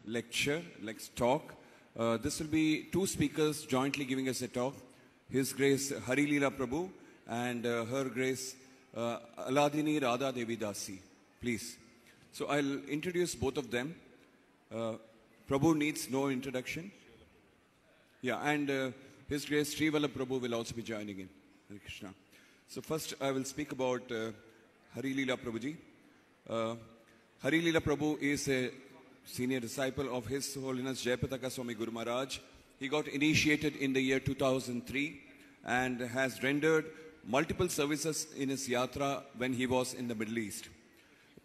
Lecture, let's talk. This will be two speakers jointly giving us a talk. His Grace Hari Leela Prabhu and Her Grace Aladini Radha Devi Dasi. Please. So I'll introduce both of them. Prabhu needs no introduction. Yeah, and His Grace Sri Vallabh Prabhu will also be joining in. Hare Krishna. So first I will speak about Hari Leela Prabhuji. Hari Leela Prabhu is a senior disciple of His Holiness Jayapataka Swami Guru Maharaj. He got initiated in the year 2003 and has rendered multiple services in his yatra when he was in the Middle East.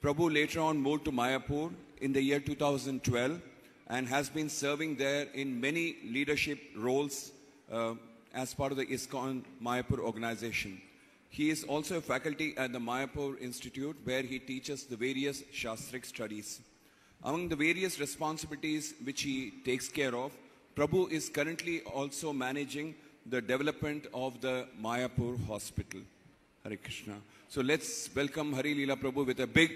Prabhu later on moved to Mayapur in the year 2012 and has been serving there in many leadership roles as part of the ISKCON Mayapur organization. He is also a faculty at the Mayapur Institute where he teaches the various Shastric studies. Among the various responsibilities which he takes care of, Prabhu is currently also managing the development of the Mayapur Hospital. Hare Krishna. So let's welcome Hari Leela Prabhu with a big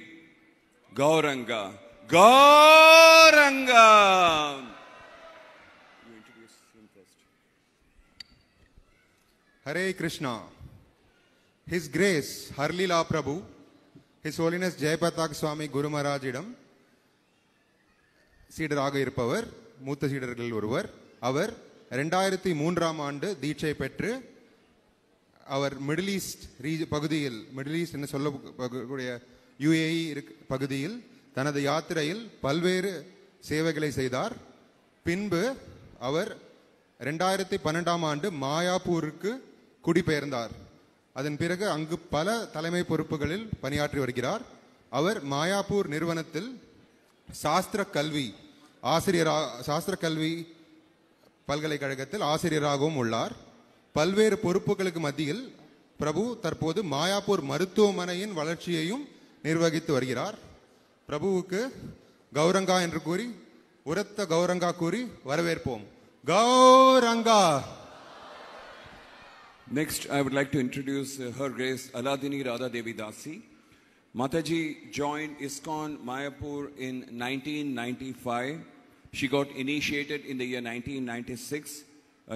Gauranga. Gauranga! You introduce him first. Hare Krishna. His Grace Hari Leela Prabhu, His Holiness Jayapataka Swami Guru Maharajidam சீடராக இருப்பவர், மூத்த சீடர்கள் ஒருவர். அவர் 2003ஆம் ஆண்டு தீட்சை பெற்று அவர் middle east பகுதியில், middle east என்று சொல்லக்கூடிய UAE பகுதியில் தனது யாத்திரையில் பல்வேறு சேவைகளை செய்தார். பின்பு அவர் 2012ஆம் ஆண்டு மாயாப்பூருக்கு குடிபெயர்ந்தார். அதன் பிறகு அங்கு பல தலைமை பொறுப்புகளில் பணியாற்றி வருகிறார். அவர் மாயாப்பூர் நிறுவனத்தில் சாஸ்திர கல்வி பல்கலைக்கழகத்தில் ஆசிரியராகவும் உள்ளார். பல்வேறு பொறுப்புகளுக்கு மத்தியில் பிரபு தற்போது மாயாப்பூர் மருத்துவமனையின் வளர்ச்சியையும் நிர்வகித்து வருகிறார். பிரபுவுக்கு கௌரங்கா என்று கூறி, உரத்த கௌரங்கா கூறி வரவேற்போம். Gauranga. Next, I would like to introduce Her Grace Aladini Radha Devi Dasi. Mataji joined ISKCON Mayapur in 1995. She got initiated in the year 1996.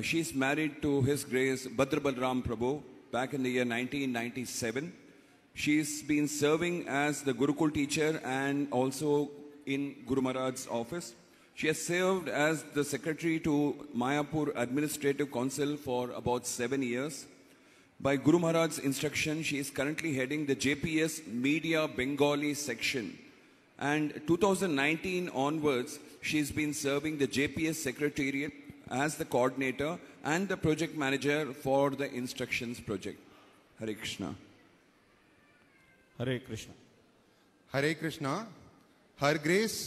She is married to His Grace Bhadra Balram Prabhu back in the year 1997. She's been serving as the Gurukul teacher and also in Guru Maharaj's office. She has served as the secretary to Mayapur Administrative Council for about 7 years. By Guru Maharaj's instruction, she is currently heading the JPS Media Bengali section. And 2019 onwards, she's been serving the JPS Secretariat as the coordinator and the project manager for the Instructions project. Hare Krishna. Hare Krishna. Hare Krishna. Her Grace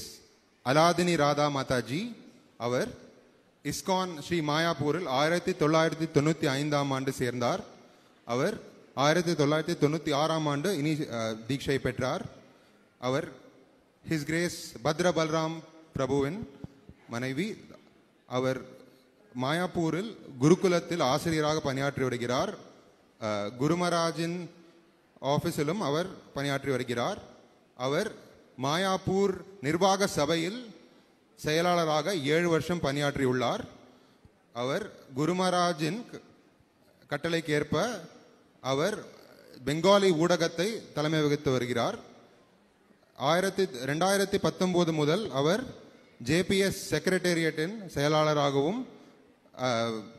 Aladini Radha Mataji, our ISKCON Sri மாயாப்பூரில் 1995ஆம் ஆண்டு சேர்ந்தார். அவர் 1996ஆம் ஆண்டு தீட்சை பெற்றார். அவர் his grace பத்ர பல்ராம் பிரபுவின் மனைவி. அவர் மாயாப்பூரில் குருகுலத்தில் ஆசிரியராக பணியாற்றி வருகிறார். குருமராஜின் ஆஃபீஸிலும் அவர் பணியாற்றி வருகிறார். அவர் மாயாப்பூர் நிர்வாக சபையில் செயலாளராக 7 வருஷம் பணியாற்றியுள்ளார். அவர் குருமராஜின் கட்டளைக்கு ஏற்ப அவர் பெங்காலி ஊடகத்தை தலைமை வகித்து வருகிறார். 2019 முதல் அவர் JPS செக்ரட்டேரியட்டின் செயலாளராகவும்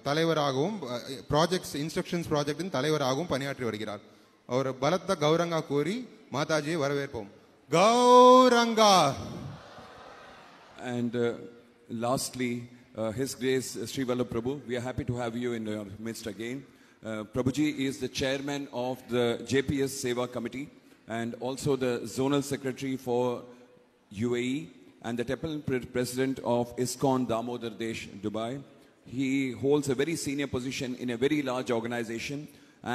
தலைவராகவும் இன்ஸ்ட்ரக்ஷன்ஸ் ப்ராஜெக்டின் தலைவராகவும் பணியாற்றி வருகிறார். அவர் பலத்த கௌரங்கா கூறி மாதாஜியை வரவேற்போம். Gauranga. And lastly, His Grace Sri Vallabh Prabhu, we are happy to have you in our midst again. Prabhuji is the chairman of the JPS Seva Committee and also the zonal secretary for UAE and the temple president of ISKCON Damodar Desh, Dubai. He holds a very senior position in a very large organization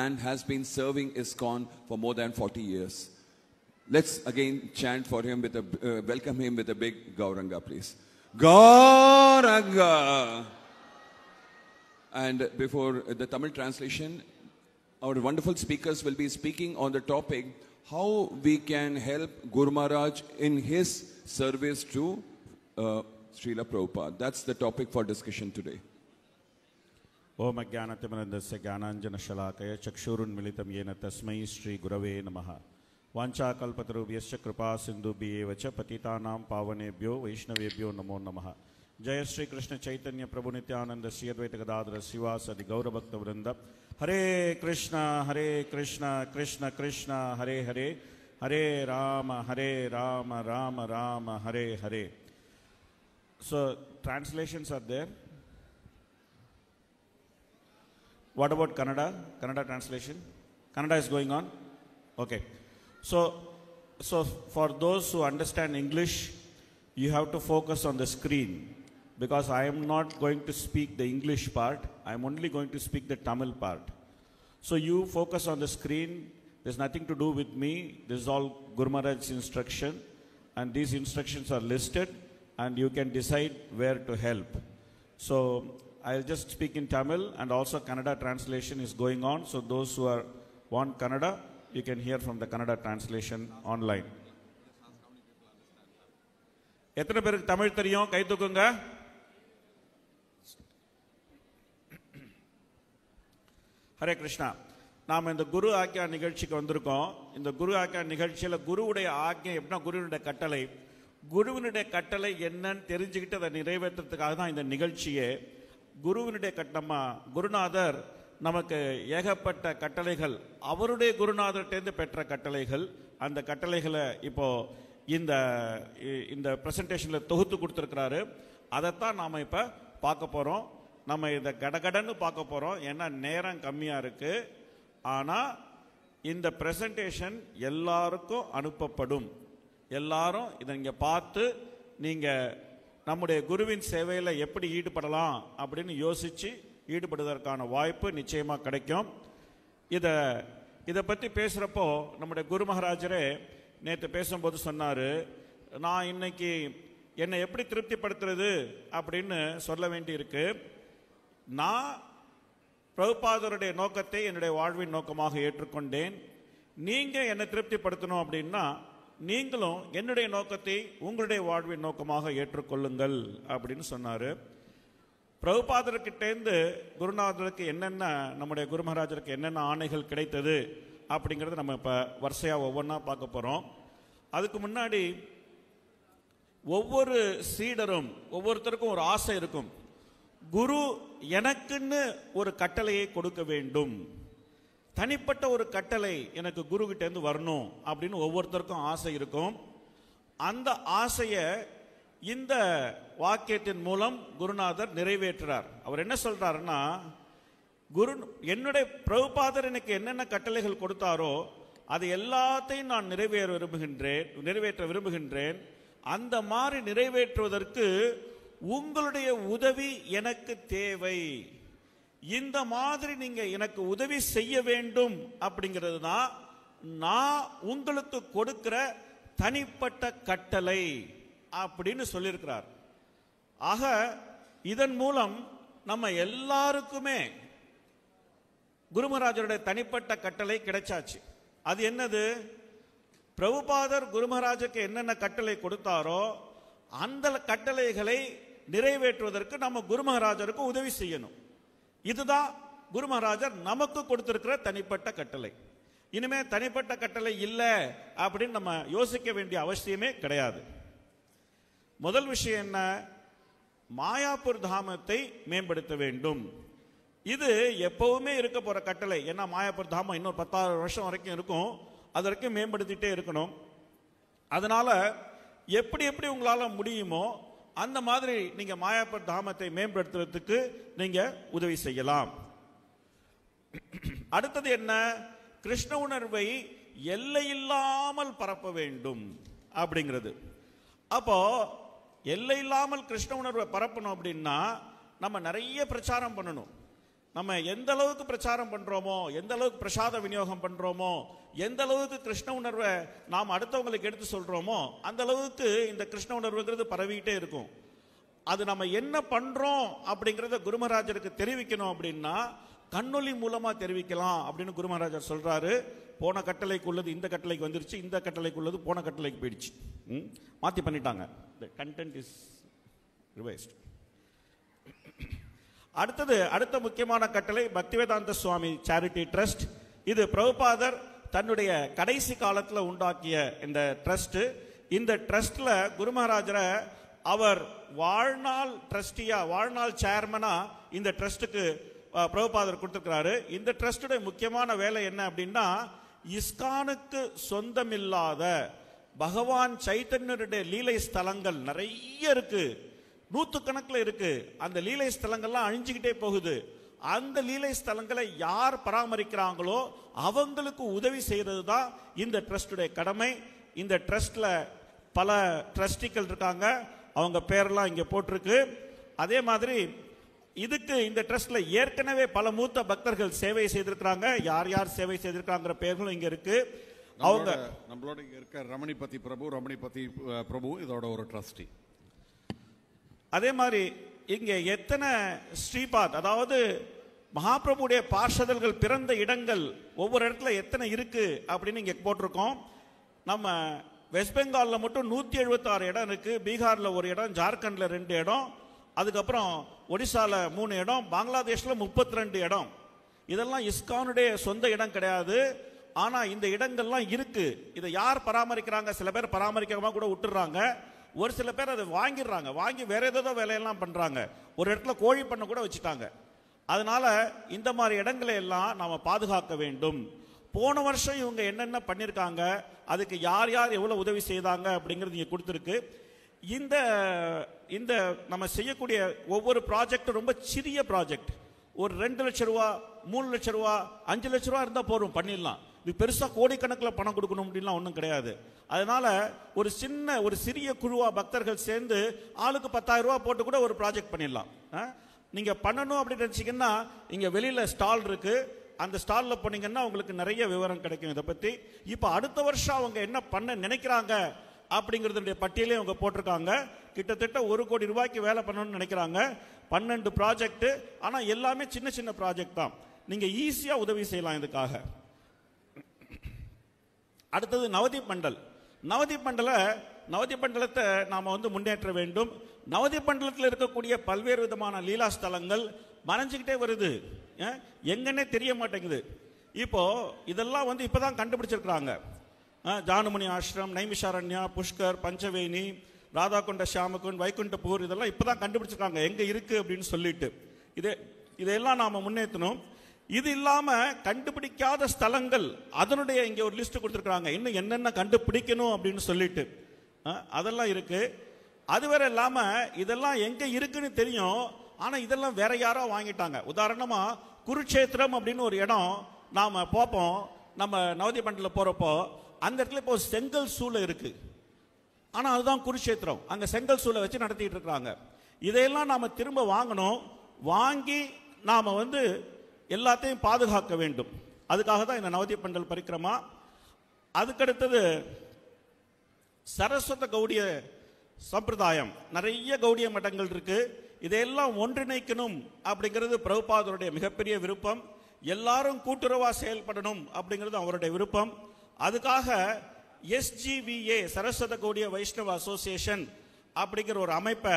and has been serving ISKCON for more than 40 years. Let's again chant for him with welcome him with a big Gauranga, please. Gauranga! And before the Tamil translation, our wonderful speakers will be speaking on the topic how we can help Guru Maharaj in his service to Srila Prabhupada. That's the topic for discussion today. ओम अज्ञानतिमिरन्दस्य ज्ञानाञ्जनशलाकया चक्षुरुन्मिलितं येन तस्मै श्रीगुरवे नमः। वाञ्छाकल्पतरुभ्यश्च कृपासिन्धुभ्येव च पतितानां पावनेभ्यो वैष्णवेभ्यो नमो नमः। जय श्री कृष्ण चैतन्य प्रभु नित्यानंद श्री अद्वैत गदाधर श्रीवासदि गौरभक्तवृंद। हरे कृष्ण कृष्ण कृष्ण हरे हरे, हरे Ram Ram Ram Hare Hare. So translations are there. What about Kannada? Kannada translation? Kannada is going on? Okay. So for those who understand English, you have to focus on the screen, because I am not going to speak the English part. I am only going to speak the Tamil part. So you focus on the screen. There's nothing to do with me. This is all Guru Maharaj's instruction, and these instructions are listed, and you can decide where to help. So I'll just speak in Tamil, and also Kannada translation is going on. So those who want Kannada, you can hear from the Kannada translation online. எத்தனை பேருக்கு தமிழ் தெரியும்? கை தூக்குங்க. ஹரே கிருஷ்ணா. நாம் இந்த குரு ஆக்யா நிகழ்ச்சிக்கு வந்திருக்கோம். இந்த குரு ஆக்யா நிகழ்ச்சியில் குருவுடைய ஆக்ஞை எப்படின்னா, குருவினுடைய கட்டளை, குருவினுடைய கட்டளை என்னன்னு தெரிஞ்சுக்கிட்டு அதை நிறைவேற்றுறதுக்காக தான் இந்த நிகழ்ச்சியே. குருவினுடைய நம்ம குருநாதர் நமக்கு ஏகப்பட்ட கட்டளைகள், அவருடைய குருநாதர்கிட்டேருந்து பெற்ற கட்டளைகள், அந்த கட்டளைகளை இப்போ இந்த பிரசன்டேஷனில் தொகுத்து கொடுத்துருக்கிறாரு. அதைத்தான் நாம் இப்போ பார்க்க போகிறோம். நம்ம இதை கடகடன்னு பார்க்க போகிறோம், ஏன்னா நேரம் கம்மியாக இருக்குது. ஆனால் இந்த பிரசன்டேஷன் எல்லாருக்கும் அனுப்பப்படும். எல்லாரும் இதை நீங்கள் பார்த்து நீங்கள் நம்முடைய குருவின் சேவையில் எப்படி ஈடுபடலாம் அப்படின்னு யோசித்து ஈடுபடுவதற்கான வாய்ப்பு நிச்சயமாக கிடைக்கும். இதை பற்றி பேசுகிறப்போ நம்முடைய குரு மகாராஜரே நேற்று பேசும்போது சொன்னார், நான் இன்னைக்கு என்னை எப்படி திருப்திப்படுத்துறது அப்படின்னு சொல்ல வேண்டியிருக்கு. நான் பிரபுபாதருடைய நோக்கத்தை என்னுடைய வாழ்வின் நோக்கமாக ஏற்றுக்கொண்டேன். நீங்கள் என்னை திருப்திப்படுத்தணும் அப்படின்னா நீங்களும் என்னுடைய நோக்கத்தை உங்களுடைய வாழ்வின் நோக்கமாக ஏற்றுக்கொள்ளுங்கள் அப்படின்னு சொன்னார். பிரபுபாதர்கிட்டேருந்து குருநாதருக்கு என்னென்ன, நம்முடைய குரு மகாராஜருக்கு என்னென்ன ஆணைகள் கிடைத்தது அப்படிங்கிறத நம்ம இப்போ வரிசையாக ஒவ்வொன்றா பார்க்க போகிறோம். அதுக்கு முன்னாடி ஒவ்வொரு சீடரும் ஒவ்வொருத்தருக்கும் ஒரு ஆசை இருக்கும். குரு எனக்குன்னு ஒரு கட்டளையை கொடுக்க வேண்டும், தனிப்பட்ட ஒரு கட்டளை எனக்கு குருகிட்டேருந்து வரணும் அப்படின்னு ஒவ்வொருத்தருக்கும் ஆசை இருக்கும். அந்த ஆசையை இந்த வாக்கியத்தின் மூலம் குருநாதர் நிறைவேற்றுறார். அவர் என்ன சொல்றாருன்னா, என்னுடைய பிரபுபாதர் எனக்கு என்னென்ன கட்டளைகள் கொடுத்தாரோ அது எல்லாத்தையும் நான் நிறைவேற்ற விரும்புகின்றேன். அந்த மாதிரி நிறைவேற்றுவதற்கு உங்களுடைய உதவி எனக்கு தேவை. இந்த மாதிரி நீங்க எனக்கு உதவி செய்ய வேண்டும் அப்படிங்கிறது தான் நான் உங்களுக்கு கொடுக்கிற தனிப்பட்ட கட்டளை அப்படின்னு சொல்லியிருக்கிறார். ஆக இதன் மூலம் நம்ம எல்லாருக்குமே குருமராஜருடைய தனிப்பட்ட கட்டளை கிடைச்சாச்சு. அது என்னது? பிரபுபாதர் குருமராஜுக்கு என்னென்ன கட்டளை கொடுத்தாரோ அந்த கட்டளைகளை நிறைவேற்றுவதற்கு நம்ம குருமராஜருக்கு உதவி செய்யணும். இதுதான் குருமராஜர் நமக்கு கொடுத்திருக்கிற தனிப்பட்ட கட்டளை. இனிமே தனிப்பட்ட கட்டளை இல்லை அப்படின்னு நம்ம யோசிக்க வேண்டிய அவசியமே கிடையாது. முதல் விஷயம் என்ன? மாயாப்பூர் தாமத்தை மேம்படுத்த வேண்டும். இது எப்பவுமே இருக்க போற கட்டளை. ஏன்னா மாயாப்பூர் தாமம் இன்னும் 10 வருஷம் வரைக்கும் இருக்கும். அது வரைக்கும் மேம்படுத்திட்டே இருக்கணும். அதனால எப்படி எப்படி உங்களால முடியுமோ அந்த மாதிரி நீங்க மாயாப்பூர் தாமத்தை மேம்படுத்துறதுக்கு நீங்க உதவி செய்யலாம். அடுத்தது என்ன? கிருஷ்ண உணர்வை எல்லையில்லாமல் பரப்ப வேண்டும் அப்படிங்கிறது. அப்போ எல்லையில்லாமல் கிருஷ்ண உணர்வை பரப்பணும் அப்படின்னா நம்ம நிறைய பிரச்சாரம் பண்ணணும். நம்ம எந்த அளவுக்கு பிரச்சாரம் பண்றோமோ, எந்த அளவுக்கு பிரசாத விநியோகம் பண்றோமோ, எந்த அளவுக்கு கிருஷ்ண உணர்வை நாம் அடுத்தவங்களுக்கு எடுத்து சொல்றோமோ அந்த அளவுக்கு இந்த கிருஷ்ண உணர்வுங்கிறது பரவிக்கிட்டே இருக்கும். அது நம்ம என்ன பண்றோம் அப்படிங்கிறத குருமராஜருக்கு தெரிவிக்கணும் அப்படின்னா கண்ணொலி மூலமா தெரிவிக்கலாம் அப்படின்னு குருமராஜர் சொல்றாரு. போன கட்டளைக்கு உள்ளது இந்த கட்டளைக்கு வந்துருச்சு, இந்த கட்டளைக்கு உள்ளது போன கட்டளைக்கு போயிடுச்சு, மாத்தி பண்ணிட்டாங்க. The content is revised. அடுத்த முக்கியமான கட்டளை பக்திவேதாந்த சுவாமி சேரிட்டி ட்ரஸ்ட். இது பிரபுபாதர் தன்னுடைய கடைசி காலத்தில் உண்டாக்கிய இந்த ட்ரஸ்ட். இந்த ட்ரஸ்ட்ல குரு மகாராஜரை அவர் வாழ்நாள் ட்ரஸ்டியா, வாழ்நாள் சேர்மனா இந்த ட்ரஸ்டுக்கு பிரபுபாதர் கொடுத்திருக்கிறாரு. இந்த ட்ரஸ்டுடைய முக்கியமான வேலை என்ன அப்படின்னா, இஸ்கானுக்கு சொந்தமில்லாத பகவான் சைத்தன்யருடைய லீலை ஸ்தலங்கள் நிறைய இருக்கு, நூற்றுக்கணக்கில் இருக்கு. அந்த லீலை ஸ்தலங்கள்லாம் அழிஞ்சுக்கிட்டே போகுது. அந்த லீலை ஸ்தலங்களை யார் பராமரிக்கிறாங்களோ அவங்களுக்கு உதவி செய்யறது தான் இந்த ட்ரஸ்டுடைய கடமை. இந்த ட்ரஸ்ட்ல பல ட்ரஸ்டிகள் இருக்காங்க, அவங்க பேரெல்லாம் இங்க போட்டிருக்கு. அதே மாதிரி இதுக்கு இந்த ட்ரஸ்ட்ல ஏற்கனவே பல மூத்த பக்தர்கள் சேவை செய்திருக்கிறாங்க. யார் யார் சேவை செய்திருக்காங்கிற பேர்களும் இங்க இருக்கு. அவங்க நம்மளோட இங்க இருக்க ரமணிபதி பிரபு இதோட ஒரு ட்ரஸ்டி. அதே மாதிரி இங்க எத்தனை ஸ்ரீபாத், அதாவது மகாபிரபுடைய பார்ஷதல்கள் பிறந்த இடங்கள் ஒவ்வொரு இடத்துல எத்தனை இருக்கு அப்படின்னு இங்க போட்டிருக்கோம். நம்ம வெஸ்ட் பெங்கால்ல மட்டும் 176 இடம் இருக்கு, பீகார்ல ஒரு இடம், ஜார்க்கண்ட்ல 2 இடம், அதுக்கப்புறம் ஒடிசால 3 இடம், பங்களாதேஷ்ல 32 இடம். இதெல்லாம் இஸ்கானுடைய சொந்த இடம் கிடையாது. ஆனா இந்த இடங்கள்லாம் இருக்கு. இதை யார் பராமரிக்கிறாங்க? சில பேர் பராமரிக்காம கூட விட்டுறாங்க, ஒரு சில பேர் அதை வாங்கிடுறாங்க, வாங்கி வேற ஏதோ வேலையெல்லாம் பண்றாங்க. ஒரு இடத்துல கோழி பண்ண கூட வச்சுட்டாங்க. அதனால இந்த மாதிரி இடங்களை எல்லாம் நாம பாதுகாக்க வேண்டும். போன வருஷம் இவங்க என்னென்ன பண்ணிருக்காங்க, அதுக்கு யார் யார் எவ்வளவு உதவி செய்தாங்க அப்படிங்கிறது இங்க கொடுத்துருக்கு. இந்த இந்த நம்ம செய்யக்கூடிய ஒவ்வொரு ப்ராஜெக்ட் ரொம்ப சிறிய ப்ராஜெக்ட். ஒரு 2 லட்சம் ரூபா, 3 லட்சம் ரூபா, 5 லட்சம் ரூபா இருந்தா போதும், பண்ணிடலாம். இது பெருசா கோடிக்கணக்கில் பணம் கொடுக்கணும் அப்படின்லாம் ஒன்றும் கிடையாது. அதனால ஒரு சிறிய குழுவா பக்தர்கள் சேர்ந்து ஆளுக்கு 10,000 ரூபா போட்டு கூட ஒரு ப்ராஜெக்ட் பண்ணிடலாம். நீங்க பண்ணணும் அப்படின்னு நினைச்சீங்கன்னா இங்க வெளியில ஸ்டால் இருக்கு, அந்த ஸ்டால்ல போனீங்கன்னா உங்களுக்கு நிறைய விவரம் கிடைக்கும் இதை பத்தி. இப்ப அடுத்த வருஷம் அவங்க என்ன பண்ண நினைக்கிறாங்க அப்படிங்கறதுடைய பட்டியலே அவங்க போட்டிருக்காங்க. கிட்டத்தட்ட 1 கோடி ரூபாய்க்கு வேலை பண்ணணும்னு நினைக்கிறாங்க. 12 ப்ராஜெக்ட், ஆனா எல்லாமே சின்ன சின்ன ப்ராஜெக்ட் தான். நீங்க ஈஸியா உதவி செய்யலாம் இதுக்காக. அடுத்தது நவதீப் மண்டல். நவதீப் மண்டலத்தை நாம முன்னேற்ற வேண்டும். நவதீப் மண்டலத்தில் இருக்கக்கூடிய பல்வேறு விதமான லீலா ஸ்தலங்கள் மறைஞ்சுக்கிட்டே வருது, எங்கன்னே தெரிய மாட்டேங்குது. இப்போ இதெல்லாம் இப்பதான் கண்டுபிடிச்சிருக்கிறாங்க. ஜானுமணி ஆசிரம், நைமிஷாரண்யா, புஷ்கர், பஞ்சவேணி, ராதாகுண்ட, ஷாமகுண்ட், வைகுண்டபூர், இதெல்லாம் இப்பதான் கண்டுபிடிச்சிருக்காங்க எங்க இருக்கு அப்படின்னு சொல்லிட்டு. இதையெல்லாம் நாம முன்னேற்றணும். இது இல்லாம கண்டுபிடிக்காத ஸ்தலங்கள், அதனுடைய இங்க ஒரு லிஸ்ட் கொடுத்திருக்காங்க, இன்னும் என்னென்ன கண்டுபிடிக்கணும் அப்படின்னு சொல்லிட்டு அதெல்லாம் இருக்கு. அது வேற இல்லாம இதெல்லாம் எங்க இருக்குன்னு தெரியும், ஆனா இதெல்லாம் வேற யாரோ வாங்கிட்டாங்க. உதாரணமா குருட்சேத்திரம் அப்படின்னு ஒரு இடம் நாம போப்போம், நம்ம நவதீப் மண்டல போறப்போ அந்த இடத்துல இப்போ செங்கல் சூளை இருக்கு, ஆனா அதுதான் குருட்சேத்திரம். அங்க செங்கல் சூளை வச்சு நடத்திட்டு இருக்காங்க. இதையெல்லாம் நாம திரும்ப வாங்கணும். வாங்கி நாம எல்லாத்தையும் பாதுகாக்க வேண்டும். அதுக்காக தான் இந்த நவதீப் மண்டல் பரிக்கிரமா. அதுக்கடுத்தது சரஸ்வத கௌடிய சம்பிரதாயம். நிறைய கௌடிய மட்டங்கள் இருக்கு. இதையெல்லாம் ஒன்றிணைக்கணும் அப்படிங்கிறது பிரபுபாதருடைய மிகப்பெரிய விருப்பம். எல்லாரும் கூட்டுறவா செயல்படணும் அப்படிங்கிறது அவருடைய விருப்பம். அதுக்காக SGVA, சரஸ்வத கௌடிய வைஷ்ணவ அசோசியேஷன் அப்படிங்கிற ஒரு அமைப்பை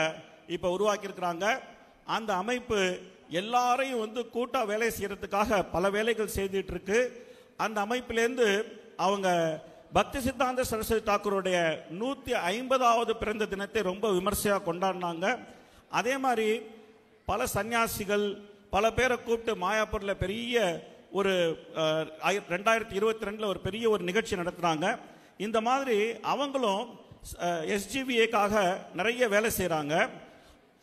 இப்ப உருவாக்கி இருக்கிறாங்க. அந்த அமைப்பு எல்லாரையும் கூட்டா வேலை செய்யறதுக்காக பல வேலைகள் செய்துட்டு இருக்கு. அந்த அமைப்பிலேருந்து அவங்க பக்தி சித்தாந்த சரஸ்வதி தாக்கூருடைய 150வது பிறந்த தினத்தை ரொம்ப விமர்சையா கொண்டாடினாங்க. அதே மாதிரி பல சன்னியாசிகள் பல பேரை கூப்பிட்டு மாயாப்பூர்ல பெரிய ஒரு 2022 ஒரு பெரிய ஒரு நிகழ்ச்சி நடத்துறாங்க. இந்த மாதிரி அவங்களும் SGVAக்காக நிறைய வேலை செய்யறாங்க.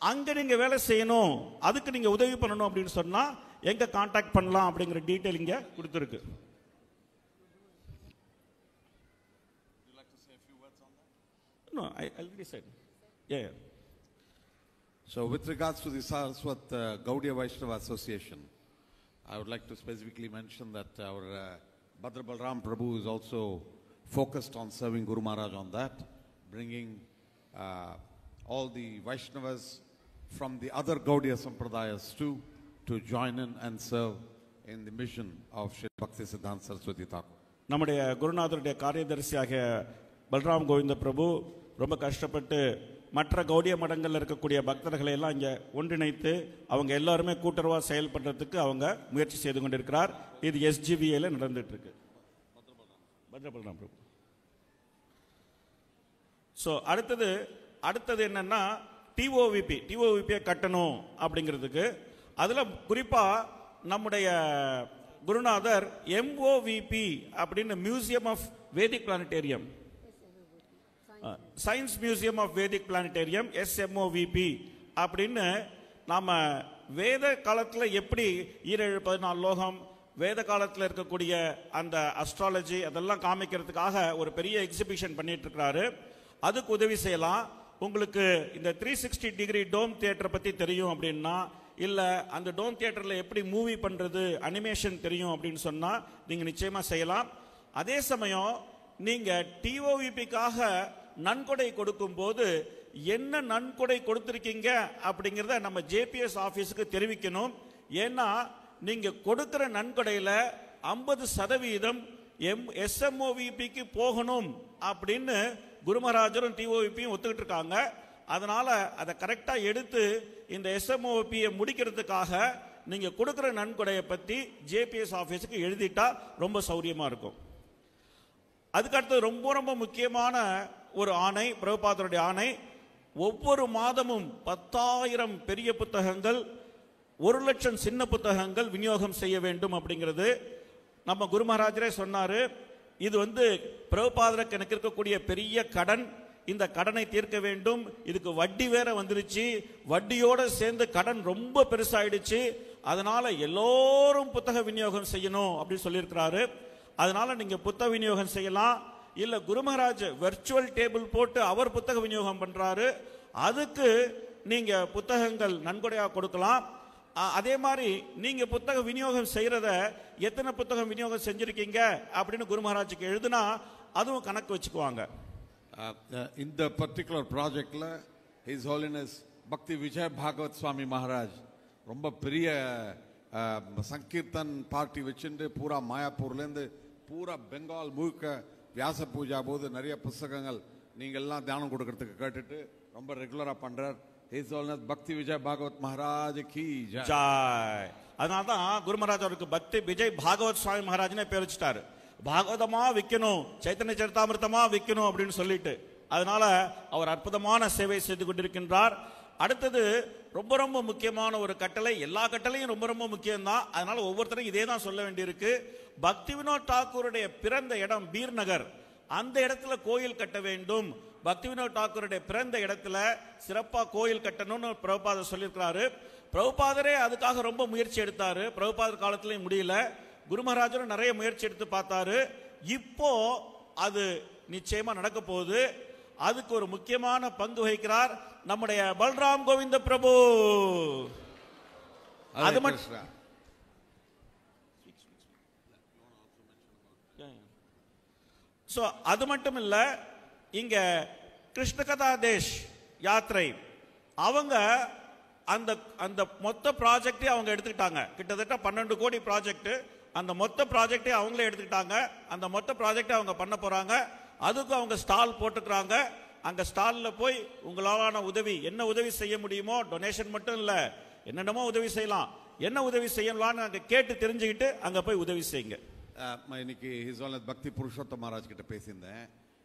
அங்க நீங்க வேலை செய்யணும், அதுக்கு நீங்க உதவி பண்ணணும் அப்படின்னு சொன்னா எங்க கான்டாக்ட் பண்ணலாம் அப்படிங்கிற டீடைல் இங்க கொடுத்திருக்கு. No, I already said. Yeah. So with regards to the Saraswat Gaudiya Vaishnava Association, I would like to specifically mention that our Bhadra Balram Prabhu is also focused on serving Guru Maharaj on that, bringing all the Vaishnavas from the other Gaudiya Sampradayas too to join in and serve in the mission of Shri Bhakti Siddhanta Saraswati Thakur. நம்முடைய குருநாதருடைய காரியதரிசியாக பல்ராம் கோவிந்த பிரபு ரொம்ப கஷ்டப்பட்டு மற்ற கௌடிய மடங்களில் இருக்கக்கூடிய பக்தர்களை எல்லாம் இங்கே ஒன்றிணைத்து அவங்க எல்லாருமே கூட்டுறவாக செயல்படுறதுக்கு அவங்க முயற்சி செய்து கொண்டிருக்கிறார். இது SGVAல நடந்துட்டு இருக்கு. பத்ரபலராம் பிரபு. ஸோ அடுத்தது என்னன்னா டிஓவிபியை கட்டணும் அப்படிங்கிறதுக்கு. அதில் குறிப்பாக நம்முடைய குருநாதர் MOVP அப்படின்னு museum of Vedic planetarium, science museum of Vedic planetarium SMOVP அப்படின்னு நாம வேத காலத்தில் எப்படி 714 லோகம், வேத காலத்தில் இருக்கக்கூடிய அந்த அஸ்ட்ராலஜி அதெல்லாம் காமிக்கிறதுக்காக ஒரு பெரிய எக்ஸிபிஷன் பண்ணிட்டு இருக்கிறாரு. அதுக்கு உதவி செய்யலாம். உங்களுக்கு இந்த 360 டிகிரி டோம் தியேட்டர் பற்றி தெரியும் அப்படின்னா, இல்லை அந்த டோம் தியேட்டரில் எப்படி மூவி பண்ணுறது அனிமேஷன் தெரியும் அப்படின்னு சொன்னால் நீங்கள் நிச்சயமாக செய்யலாம். அதே சமயம் நீங்கள் டிஓவிபிக்காக நன்கொடை கொடுக்கும் போது என்ன நன்கொடை கொடுத்துருக்கீங்க அப்படிங்கிறத நம்ம JPS ஆஃபீஸுக்கு தெரிவிக்கணும். ஏன்னா நீங்கள் கொடுக்குற நன்கொடையில் 50% SMOVPக்கு போகணும் அப்படின்னு குருமராஜரும் டிஓவிபியும் ஒத்துக்கிட்டு இருக்காங்க. அதனால அதை கரெக்டாக எடுத்து இந்த SMOVPயை முடிக்கிறதுக்காக நீங்கள் கொடுக்குற நன்கொடையை பற்றி JPS ஆஃபீஸுக்கு எழுதிட்டா ரொம்ப சௌரியமாக இருக்கும். அதுக்கடுத்து ரொம்ப ரொம்ப முக்கியமான ஒரு ஆணை, பிரபுபாதருடைய ஆணை, ஒவ்வொரு மாதமும் 10,000 பெரிய புத்தகங்கள், 1,00,000 சின்ன புத்தகங்கள் விநியோகம் செய்ய வேண்டும் அப்படிங்கிறது. நம்ம குரு மகாராஜரே சொன்னாரு, இது பிரபுபாதருக்கு எனக்கு இருக்கக்கூடிய பெரிய கடன், இந்த கடனை தீர்க்க வேண்டும். இதுக்கு வட்டி வேற வந்துருச்சு, வட்டியோட சேர்ந்து கடன் ரொம்ப பெருசாயிடுச்சு. அதனால எல்லோரும் புத்தக விநியோகம் செய்யணும் அப்படின்னு சொல்லியிருக்கிறாரு. அதனால நீங்க புத்தக விநியோகம் செய்யலாம். இல்ல குரு மகாராஜ் வெர்ச்சுவல் டேபிள் போட்டு அவர் புத்தக விநியோகம் பண்றாரு, அதுக்கு நீங்க புத்தகங்கள் நன்கொடையா கொடுக்கலாம். அதே மாதிரி நீங்க புத்தக விநியோகம் செய்யறத எத்தனை புத்தகம் விநியோகம் செஞ்சிருக்கீங்க அப்படின்னு குரு மகாராஜுக்கு எழுதுனா அதுவும் கணக்கு வச்சுக்குவாங்க. இந்த பர்டிகுலர் ப்ராஜெக்ட்ல ஹிஸ் ஹோலினஸ் பக்தி விஜய் பாகவத் சுவாமி மகாராஜ் ரொம்ப பெரிய சங்கீர்த்தன் பார்ட்டி வச்சுட்டு பூரா மாயாப்பூர்லேருந்து பூரா பெங்கால் முழுக்க வியாச பூஜா போது நிறைய புஸ்தகங்கள் நீங்கள்லாம் தியானம் கொடுக்கறதுக்கு கேட்டுட்டு ரொம்ப ரெகுலராக பண்றார். ஹிஸ் ஹோலினஸ் பக்தி விஜய் பாகவத் மகாராஜ் கி ஜாய். அதனால தான் குரு மகாராஜ் அவருக்கு பக்தி விஜய் பாகவத் சுவாமி மகாராஜ்னே பேர் வச்சுட்டாரு. பாகவதமா விற்கணும், சைத்தன்ய சரிதாமிர்தமா விற்கணும் அப்படின்னு சொல்லிட்டு. அதனால அவர் அற்புதமான சேவை செய்து கொண்டிருக்கின்றார். அடுத்தது ரொம்ப ரொம்ப முக்கியமான ஒரு கட்டளை, எல்லா கட்டளையும் ரொம்ப ரொம்ப முக்கியம்தான், அதனால ஒவ்வொருத்தரும் இதே தான் சொல்ல வேண்டியிருக்கு. பக்தி வினோத் தாக்கூருடைய பிறந்த இடம் பீர் நகர், அந்த இடத்துல கோயில் கட்ட வேண்டும். பக்தி வினோத் தாக்கூருடைய பிறந்த இடத்துல சிறப்பா கோயில் கட்டணும்னு பிரபுபாதர் சொல்லியிருக்கிறாரு. பிரபுபாதரே அதுக்காக ரொம்ப முயற்சி எடுத்தாரு. பிரபுபாதர் காலத்திலையும் முடியல, குரு மகாராஜரும் நிறைய முயற்சி எடுத்து பார்த்தாரு. இப்போ அது நிச்சயமா நடக்க போகுது. அதுக்கு ஒரு முக்கியமான பங்கு வகிக்கிறார் நம்முடைய பல்ராம் கோவிந்த பிரபு. அது மட்டும் இல்ல, இங்க கிருஷ்ண கதா தேஷ் யாத்திரை அவங்க அந்த அந்த மொத்த ப்ராஜெக்டே அவங்க எடுத்துக்கிட்டாங்க. கிட்டத்தட்ட 12 கோடி ப்ராஜெக்ட், அந்த மொத்த ப்ராஜெக்டே அவங்களே எடுத்துக்கிட்டாங்க. அந்த மொத்த ப்ராஜெக்டை அவங்க பண்ண போறாங்க. அதுக்கு அவங்க ஸ்டால் போட்டுக்கிறாங்க. அங்க ஸ்டால்ல போய் உங்களாலான உதவி, என்ன உதவி செய்ய முடியுமோ, டொனேஷன் மட்டும் இல்ல, என்னென்னமோ உதவி செய்யலாம், என்ன உதவி செய்யலாம்னு அங்க கேட்டு தெரிஞ்சுக்கிட்டு அங்க போய் உதவி செய்யுங்க. இன்னைக்கு ஹிஸ் ஹோலினஸ் பக்தி புருஷோத்தம் மகாராஜ் கிட்ட பேசியிருந்தேன்.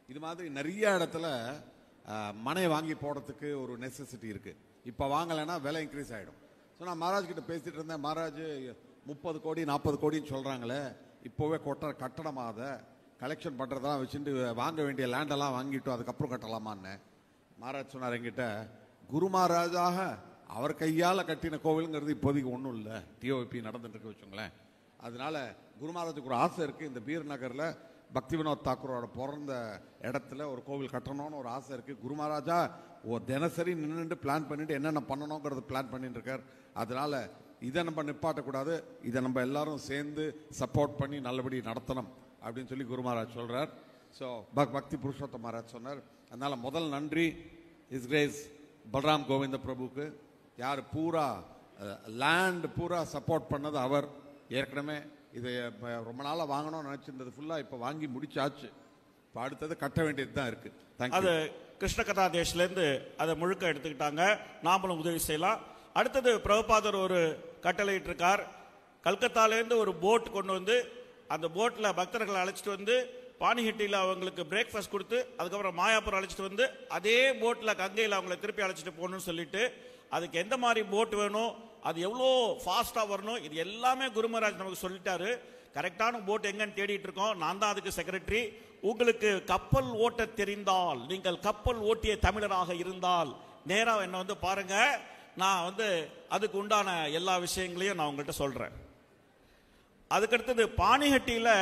இது மாதிரி நிறைய இடத்துல மனை வாங்கி போடுறதுக்கு ஒரு நெசசிட்டி இருக்கு. இப்போ வாங்கலைன்னா விலை இன்க்ரீஸ் ஆகிடும். ஸோ நான் மகாராஜ் கிட்ட பேசிட்டு இருந்தேன். மகாராஜ் 30 கோடி 40 கோடின்னு சொல்றாங்களே, இப்போவே கட்டணமாத கலெக்ஷன் பண்ணுறதெல்லாம் வச்சுட்டு வாங்க வேண்டிய லேண்டெல்லாம் வாங்கிட்டோம், அதுக்கப்புறம் கட்டலாமான்னு. மகாராஜ் சொன்னார் என்கிட்ட, குரு மகாராஜாக அவர் கையால் கட்டின கோவிலுங்கிறது இப்போதைக்கு ஒன்றும் இல்லை, டிஓபி நடந்துட்டு இருக்கு வச்சுங்களேன். அதனால குரு மகாராஜுக்கு ஒரு ஆசை இருக்குது, இந்த பீர் நகரில் பக்தி வினோத் தாக்கூரோட பிறந்த இடத்துல ஒரு கோவில் கட்டணும்னு ஒரு ஆசை இருக்குது. குரு மகாராஜா ஒரு தினசரி நின்றுட்டு பிளான் பண்ணிட்டு என்னென்ன பண்ணணுங்கிறது பிளான் பண்ணிட்டு இருக்கார். அதனால இதை நம்ம நிப்பாட்டக்கூடாது, இதை நம்ம எல்லாரும் சேர்ந்து சப்போர்ட் பண்ணி நல்லபடி நடத்தணும் அப்படின்னு சொல்லி குரு மகாராஜ் சொல்றார். ஸோ பக்தி புருஷோத்தம் மகாராஜ் சொன்னார். அதனால முதல் நன்றி இஸ் கிரேஸ் பல்ராம் கோவிந்த பிரபுக்கு. யார் பூரா லேண்ட் பூரா சப்போர்ட் பண்ணது அவர். ஏற்கனவே இதை ரொம்ப நாளாக வாங்கணும்னு நினைச்சிருந்தது ஃபுல்லாக இப்போ வாங்கி முடிச்சாச்சு. இப்போ அடுத்தது கட்ட வேண்டியது தான் இருக்கு. அது கிருஷ்ணகதா தேஷ்லேருந்து அதை முழுக்க எடுத்துக்கிட்டாங்க. நாமளும் உதவி செய்யலாம். அடுத்தது பிரபுபாதர் ஒரு கட்டளையிட்டிருக்கார். கல்கத்தாலேருந்து ஒரு போட் கொண்டு வந்து அந்த போட்டில் பக்தர்களை அழைச்சிட்டு வந்து பானிஹட்டியில் அவங்களுக்கு பிரேக்ஃபாஸ்ட் கொடுத்து அதுக்கப்புறம் மாயாப்பூர் அழைச்சிட்டு வந்து அதே போட்டில் கங்கையில் அவங்களை திருப்பி அழைச்சிட்டு போகணும்னு சொல்லிட்டு அதுக்கு எந்த மாதிரி போட் வேணும், அது எவ்வளோ ஃபாஸ்ட்டாக வரணும், இது எல்லாமே குரு மகாராஜ் நமக்கு சொல்லிட்டாரு. கரெக்டான போட் எங்கன்னு தேடிட்டு இருக்கோம். நான் தான் அதுக்கு செக்ரட்டரி. உங்களுக்கு கப்பல் ஓட்ட தெரிந்தால், நீங்கள் கப்பல் ஓட்டிய தமிழராக இருந்தால் நேராக என்ன வந்து பாருங்க. நான் வந்து அதுக்கு உண்டான எல்லா விஷயங்களையும் நான் உங்கள்கிட்ட சொல்றேன். அதுக்கடுத்தது பானிஹட்டியில்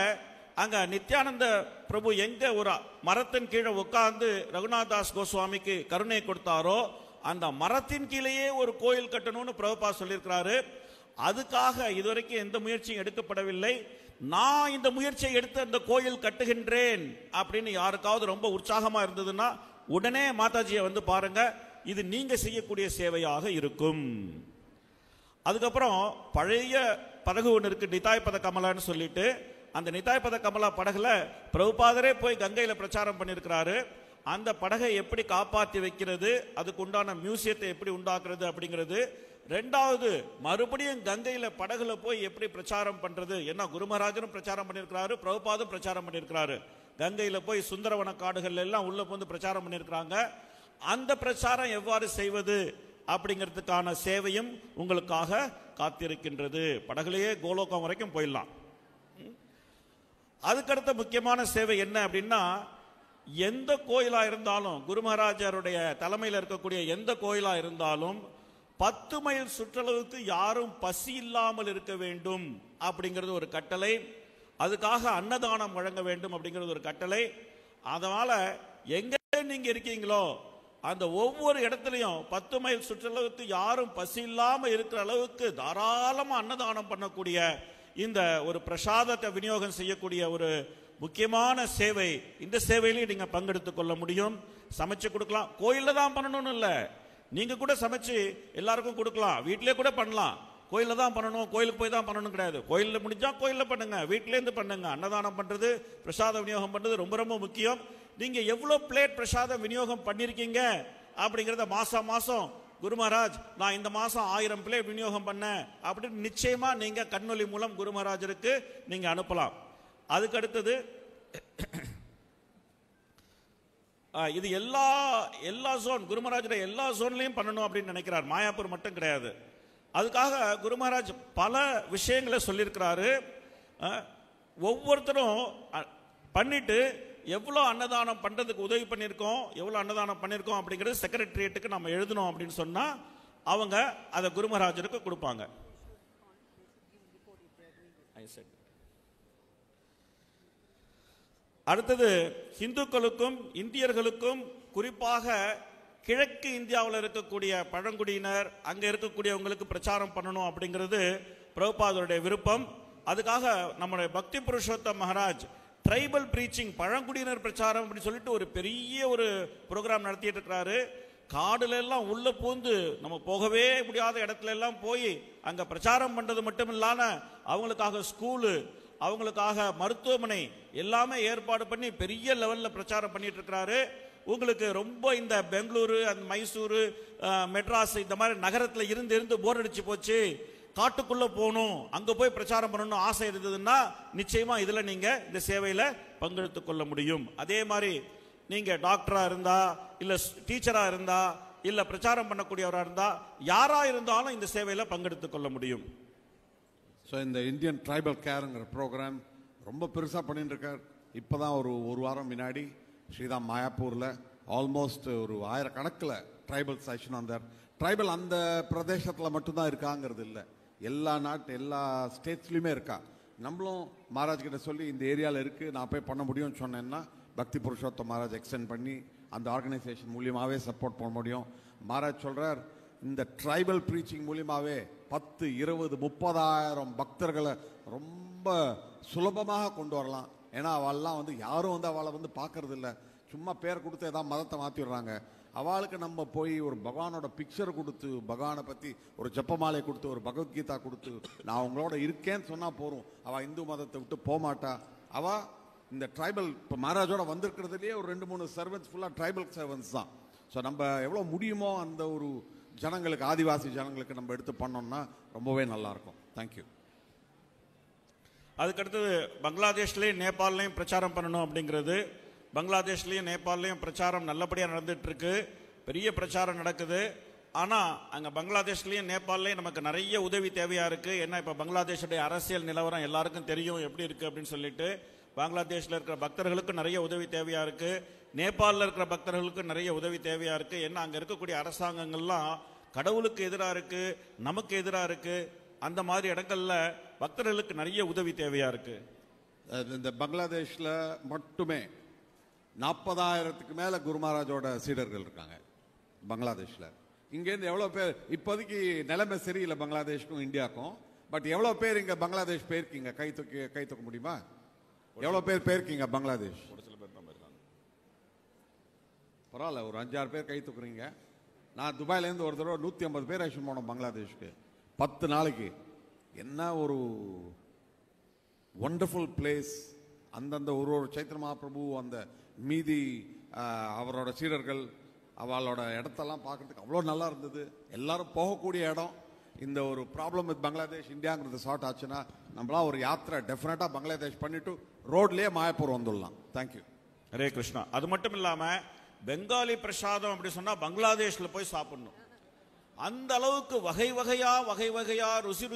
அங்க நித்யானந்த பிரபு எங்க ஒரு மரத்தின் கீழே உட்கார்ந்து ரகுநாதாஸ் கோஸ்வாமிக்கு கருணை கொடுத்தாரோ அந்த மரத்தின் கீழேயே ஒரு கோயில் கட்டணும்னு பிரபுபா சொல்லியிருக்கிறாரு. அதுக்காக இதுவரைக்கும் எந்த முயற்சியும் எடுக்கப்படவில்லை. நான் இந்த முயற்சியை எடுத்து அந்த கோயில் கட்டுகின்றேன் அப்படின்னு யாருக்காவது ரொம்ப உற்சாகமா இருந்ததுன்னா உடனே மாதாஜியை வந்து பாருங்க. இது நீங்க செய்யக்கூடிய சேவையாக இருக்கும். அதுக்கப்புறம் பழைய படகு ஒன்று இருக்கு, நிதாய் பத கமலான்னு சொல்லிட்டு. அந்த நிதாய் பத கமலா படகுல பிரபுபாதரே போய் கங்கையில பிரச்சாரம் பண்ணியிருக்கிறாரு. அந்த படகை எப்படி காப்பாற்றி வைக்கிறது, அதுக்கு உண்டான மியூசியத்தை எப்படி உண்டாக்குறது அப்படிங்கிறது. ரெண்டாவது மறுபடியும் கங்கையில படகுல போய் எப்படி பிரச்சாரம் பண்றது. ஏன்னா குரு மகாராஜனும் பிரச்சாரம் பண்ணியிருக்கிறாரு, பிரபுபாதும் பிரச்சாரம் பண்ணியிருக்கிறாரு. கங்கையில போய் சுந்தரவன காடுகள் எல்லாம் உள்ள வந்து பிரச்சாரம் பண்ணியிருக்கிறாங்க. அந்த பிரச்சாரம் எவ்வாறு செய்வது அப்படிங்கிறதுக்கான சேவையும் உங்களுக்காக காத்திருக்கின்றது. படகுலையே கோலோகம் வரைக்கும் போயிடலாம். அதுக்கடுத்த முக்கியமான சேவை என்ன அப்படின்னா, எந்த கோயிலா இருந்தாலும் குரு மகாராஜருடைய தலைமையில் இருக்கக்கூடிய எந்த கோயிலா இருந்தாலும் 10 மைல் சுற்றளவுக்கு யாரும் பசி இல்லாமல் இருக்க வேண்டும் அப்படிங்கிறது ஒரு கட்டளை. அதுக்காக அன்னதானம் வழங்க வேண்டும் அப்படிங்கிறது ஒரு கட்டளை. அதனால எங்க நீங்க இருக்கீங்களோ அந்த ஒவ்வொரு இடத்துலையும் 10 மைல் சுற்றளவுக்கு யாரும் பசி இல்லாம இருக்கிற அளவுக்கு தாராளமா அன்னதானம் பண்ணக்கூடிய இந்த ஒரு பிரசாதத்தை விநியோகம் செய்யக்கூடிய ஒரு முக்கியமான சேவை. இந்த சேவையிலையும் நீங்க பங்கெடுத்துக் கொள்ள முடியும். சமைச்சு கொடுக்கலாம். கோயில்ல தான் பண்ணணும்னு இல்ல, நீங்க கூட சமைச்சு எல்லாருக்கும் கொடுக்கலாம். வீட்டிலே கூட பண்ணலாம். கோயில்ல தான் பண்ணணும், கோயிலுக்கு போய் தான் பண்ணணும் கிடையாது. கோயில்ல முடிஞ்சா கோயில்ல பண்ணுங்க, வீட்டில இருந்து பண்ணுங்க. அன்னதானம் பண்றது, பிரசாத விநியோகம் பண்றது ரொம்ப ரொம்ப முக்கியம். நீங்க எவ்வளவு பிளேட் பிரசாதம் விநியோகம் பண்ணிருக்கீங்க அப்படிங்கறத மாசம் மாசம் குரு மகாராஜ் நான் இந்த மாசம் 1000 பிளேட் விநியோகம் பண்ண அப்படின்னு நிச்சயமா நீங்க கண்ணொலி மூலம் குரு மகாராஜருக்கு நீங்க அனுப்பலாம். அதுக்கு அடுத்தது இது எல்லா ஜோன் குரு மகாராஜுடைய எல்லா ஜோன்லையும் பண்ணணும் அப்படின்னு நினைக்கிறார். மாயாப்பூர் மட்டும் கிடையாது. அதுக்காக குரு மகாராஜ் பல விஷயங்களை சொல்லியிருக்கிறாரு. ஒவ்வொருத்தரும் பண்ணிட்டு எவ்வளோ அன்னதானம் பண்றதுக்கு உதவி பண்ணியிருக்கோம், எவ்வளோ அன்னதானம் பண்ணியிருக்கோம் அப்படிங்கிறது செக்ரட்டரியேட்டுக்கு நம்ம எழுதணும் அப்படின்னு சொன்னா அவங்க அதை குரு மகாராஜருக்கு கொடுப்பாங்க. அடுத்தது இந்துக்களுக்கும் இந்தியர்களுக்கும் குறிப்பாக கிழக்கு இந்தியாவில் இருக்கக்கூடிய பழங்குடியினர் அங்கே இருக்கக்கூடியவங்களுக்கு பிரச்சாரம் பண்ணணும் அப்படிங்கிறது பிரபுபாதருடைய விருப்பம். அதுக்காக நம்முடைய பக்தி புருஷோத்தம் மகாராஜ் ட்ரைபல் பிரீச்சிங் பழங்குடியினர் பிரச்சாரம் அப்படின்னு சொல்லிட்டு ஒரு பெரிய ஒரு ப்ரோக்ராம் நடத்திட்டு இருக்கிறாரு. காடுல எல்லாம் உள்ள பூந்து நம்ம போகவே முடியாத இடத்துல எல்லாம் போய் அங்க பிரச்சாரம் பண்றது மட்டும் இல்லாம அவங்களுக்காக ஸ்கூலு, அவங்களுக்காக மருத்துவமனை எல்லாமே ஏற்பாடு பண்ணி பெரிய லெவல்ல பிரச்சாரம் பண்ணிட்டு இருக்கிறாரு. உங்களுக்கு ரொம்ப இந்த பெங்களூரு, அந்த மைசூரு, மெட்ராஸ் இந்த மாதிரி நகரத்துல இருந்து போர் அடிச்சு போச்சு, காட்டுக்குள்ள போகணும், அங்க போய் பிரச்சாரம் பண்ணணும் ஆசை இருந்ததுன்னா நிச்சயமா இதுல நீங்க இந்த சேவையில பங்கெடுத்துக் கொள்ள முடியும். அதே மாதிரி நீங்க டாக்டரா இருந்தா, இல்ல டீச்சரா இருந்தா, இல்ல பிரச்சாரம் பண்ணக்கூடியவரா இருந்தா, யாரா இருந்தாலும் இந்த சேவையில பங்கெடுத்துக் கொள்ள முடியும். ஸோ இந்த இந்தியன் ட்ரைபல் கேருங்கிற ப்ரோக்ராம் ரொம்ப பெருசாக பண்ணிட்டு இருக்கார். இப்போ தான் ஒரு வாரம் முன்னாடி ஸ்ரீராம் மாயாப்பூரில் ஆல்மோஸ்ட் ஒரு 1000 கணக்கில் ட்ரைபல் செஷன் வந்தார். ட்ரைபல் அந்த பிரதேசத்தில் மட்டும்தான் இருக்காங்கிறது இல்லை, எல்லா ஸ்டேட்ஸ்லையுமே இருக்கா. நம்மளும் மகாராஜ் கிட்ட சொல்லி இந்த ஏரியாவில் இருக்குது, நான் போய் பண்ண முடியும்னு சொன்னேன்னா பக்தி புருஷோத்தம் மகாராஜ் எக்ஸ்டெண்ட் பண்ணி அந்த ஆர்கனைசேஷன் மூலியமாகவே சப்போர்ட் பண்ண முடியும். மகாராஜ் சொல்கிறார், இந்த ட்ரைபல் ப்ரீச்சிங் மூலியமாகவே 10, 20, 30,000 பக்தர்களை ரொம்ப சுலபமாக கொண்டு வரலாம். ஏன்னா அவள்லாம் யாரும் அவளை பார்க்கறது இல்லை, சும்மா பேர் கொடுத்து ஏதாவது மதத்தை மாற்றிடுறாங்க. அவளுக்கு நம்ம போய் ஒரு பகவானோட பிக்சர் கொடுத்து, பகவானை பற்றி ஒரு ஜப்பமாலை கொடுத்து, ஒரு பகவத்கீதா கொடுத்து, நான் அவங்களோட இருக்கேன்னு சொன்னால் போகிறோம். அவள் இந்து மதத்தை விட்டு போக மாட்டா. அவள் இந்த ட்ரைபல் இப்போ மகாராஜோட வந்திருக்கிறதுலேயே ஒரு 2-3 சர்வன்ஸ் ஃபுல்லாக ட்ரைபல் சர்வன்ஸ் தான். ஸோ நம்ம எவ்வளோ முடியுமோ அந்த ஒரு ஜனங்களுக்கு, ஆதிவாசி ஜனங்களுக்கு நம்ம எடுத்து பண்ணோம்னா ரொம்பவே நல்லாயிருக்கும். தேங்க்யூ. அதுக்கடுத்தது பங்களாதேஷ்லேயும் நேபாள்லையும் பிரச்சாரம் பண்ணணும் அப்படிங்கிறது. பங்களாதேஷ்லேயும் நேபாள்லையும் பிரச்சாரம் நல்லபடியாக நடந்துகிட்ருக்கு, பெரிய பிரச்சாரம் நடக்குது. ஆனால் அங்கே பங்களாதேஷ்லேயும் நேபாள்லேயும் நமக்கு நிறைய உதவி தேவையாக இருக்குது. ஏன்னா இப்போ பங்களாதேஷுடைய அரசியல் நிலவரம் எல்லாருக்கும் தெரியும் எப்படி இருக்குது அப்படின்னு சொல்லிட்டு. பங்களாதேஷில் இருக்கிற பக்தர்களுக்கு நிறைய உதவி தேவையாக இருக்குது, நேபாளில் இருக்கிற பக்தர்களுக்கு நிறைய உதவி தேவையாக இருக்குது. ஏன்னா அங்கே இருக்கக்கூடிய அரசாங்கங்கள்லாம் கடவுளுக்கு எதிராக இருக்குது, நமக்கு எதிராக இருக்குது. அந்த மாதிரி இடங்கள்ல பக்தர்களுக்கு நிறைய உதவி தேவையாக இருக்குது. இந்த பங்களாதேஷில் மட்டுமே 40,000க்கு மேலே குரு மகாராஜோட சீடர்கள் இருக்காங்க பங்களாதேஷில். இங்கேருந்து எவ்வளோ பேர், இப்போதைக்கு நிலைமை சரியில்லை பங்களாதேஷ்க்கும் இந்தியாவுக்கும், பட் எவ்வளோ பேர் இங்கே பங்களாதேஷ் போயிருக்கீங்க? கை தூக்க முடியுமா? எவ்வளோ பேர் போயிருக்கீங்க பங்களாதேஷ்? ஒரு சில பேர் தான் போயிருக்காங்க. பரவாயில்ல, ஒரு 5-6 பேர் கை தூக்குறீங்க. நான் துபாயிலேருந்து ஒரு தடவை 150 பேர் அழைச்சிட்டு போனோம் பங்களாதேஷ்க்கு 10 நாளைக்கு. என்ன ஒரு ஒண்டர்ஃபுல் பிளேஸ். அந்தந்த ஒரு சைத்திர மகாபிரபு, அந்த மீதி அவரோட சீடர்கள், அவளோட இடத்தெல்லாம் பார்க்கறதுக்கு அவ்வளோ நல்லா இருந்தது. எல்லாரும் போகக்கூடிய இடம். இந்த ஒரு ப்ராப்ளம் வித் பங்களாதேஷ் இந்தியாங்கிறது சார்ட் ஆச்சுன்னா நம்மளாம் ஒரு யாத்திரை டெஃபினட்டாக பங்களாதேஷ் பண்ணிட்டு ரோட்லேயே மாயப்பூர் வந்துடலாம். தேங்க்யூ. ஹரே கிருஷ்ணா. அது மட்டும் இல்லாமல் பெங்காலி பிரசாதம் அப்படி சொன்னால் பங்களாதேஷில் போய் சாப்பிடணும். அந்த அளவுக்கு வகை வகையா ருசி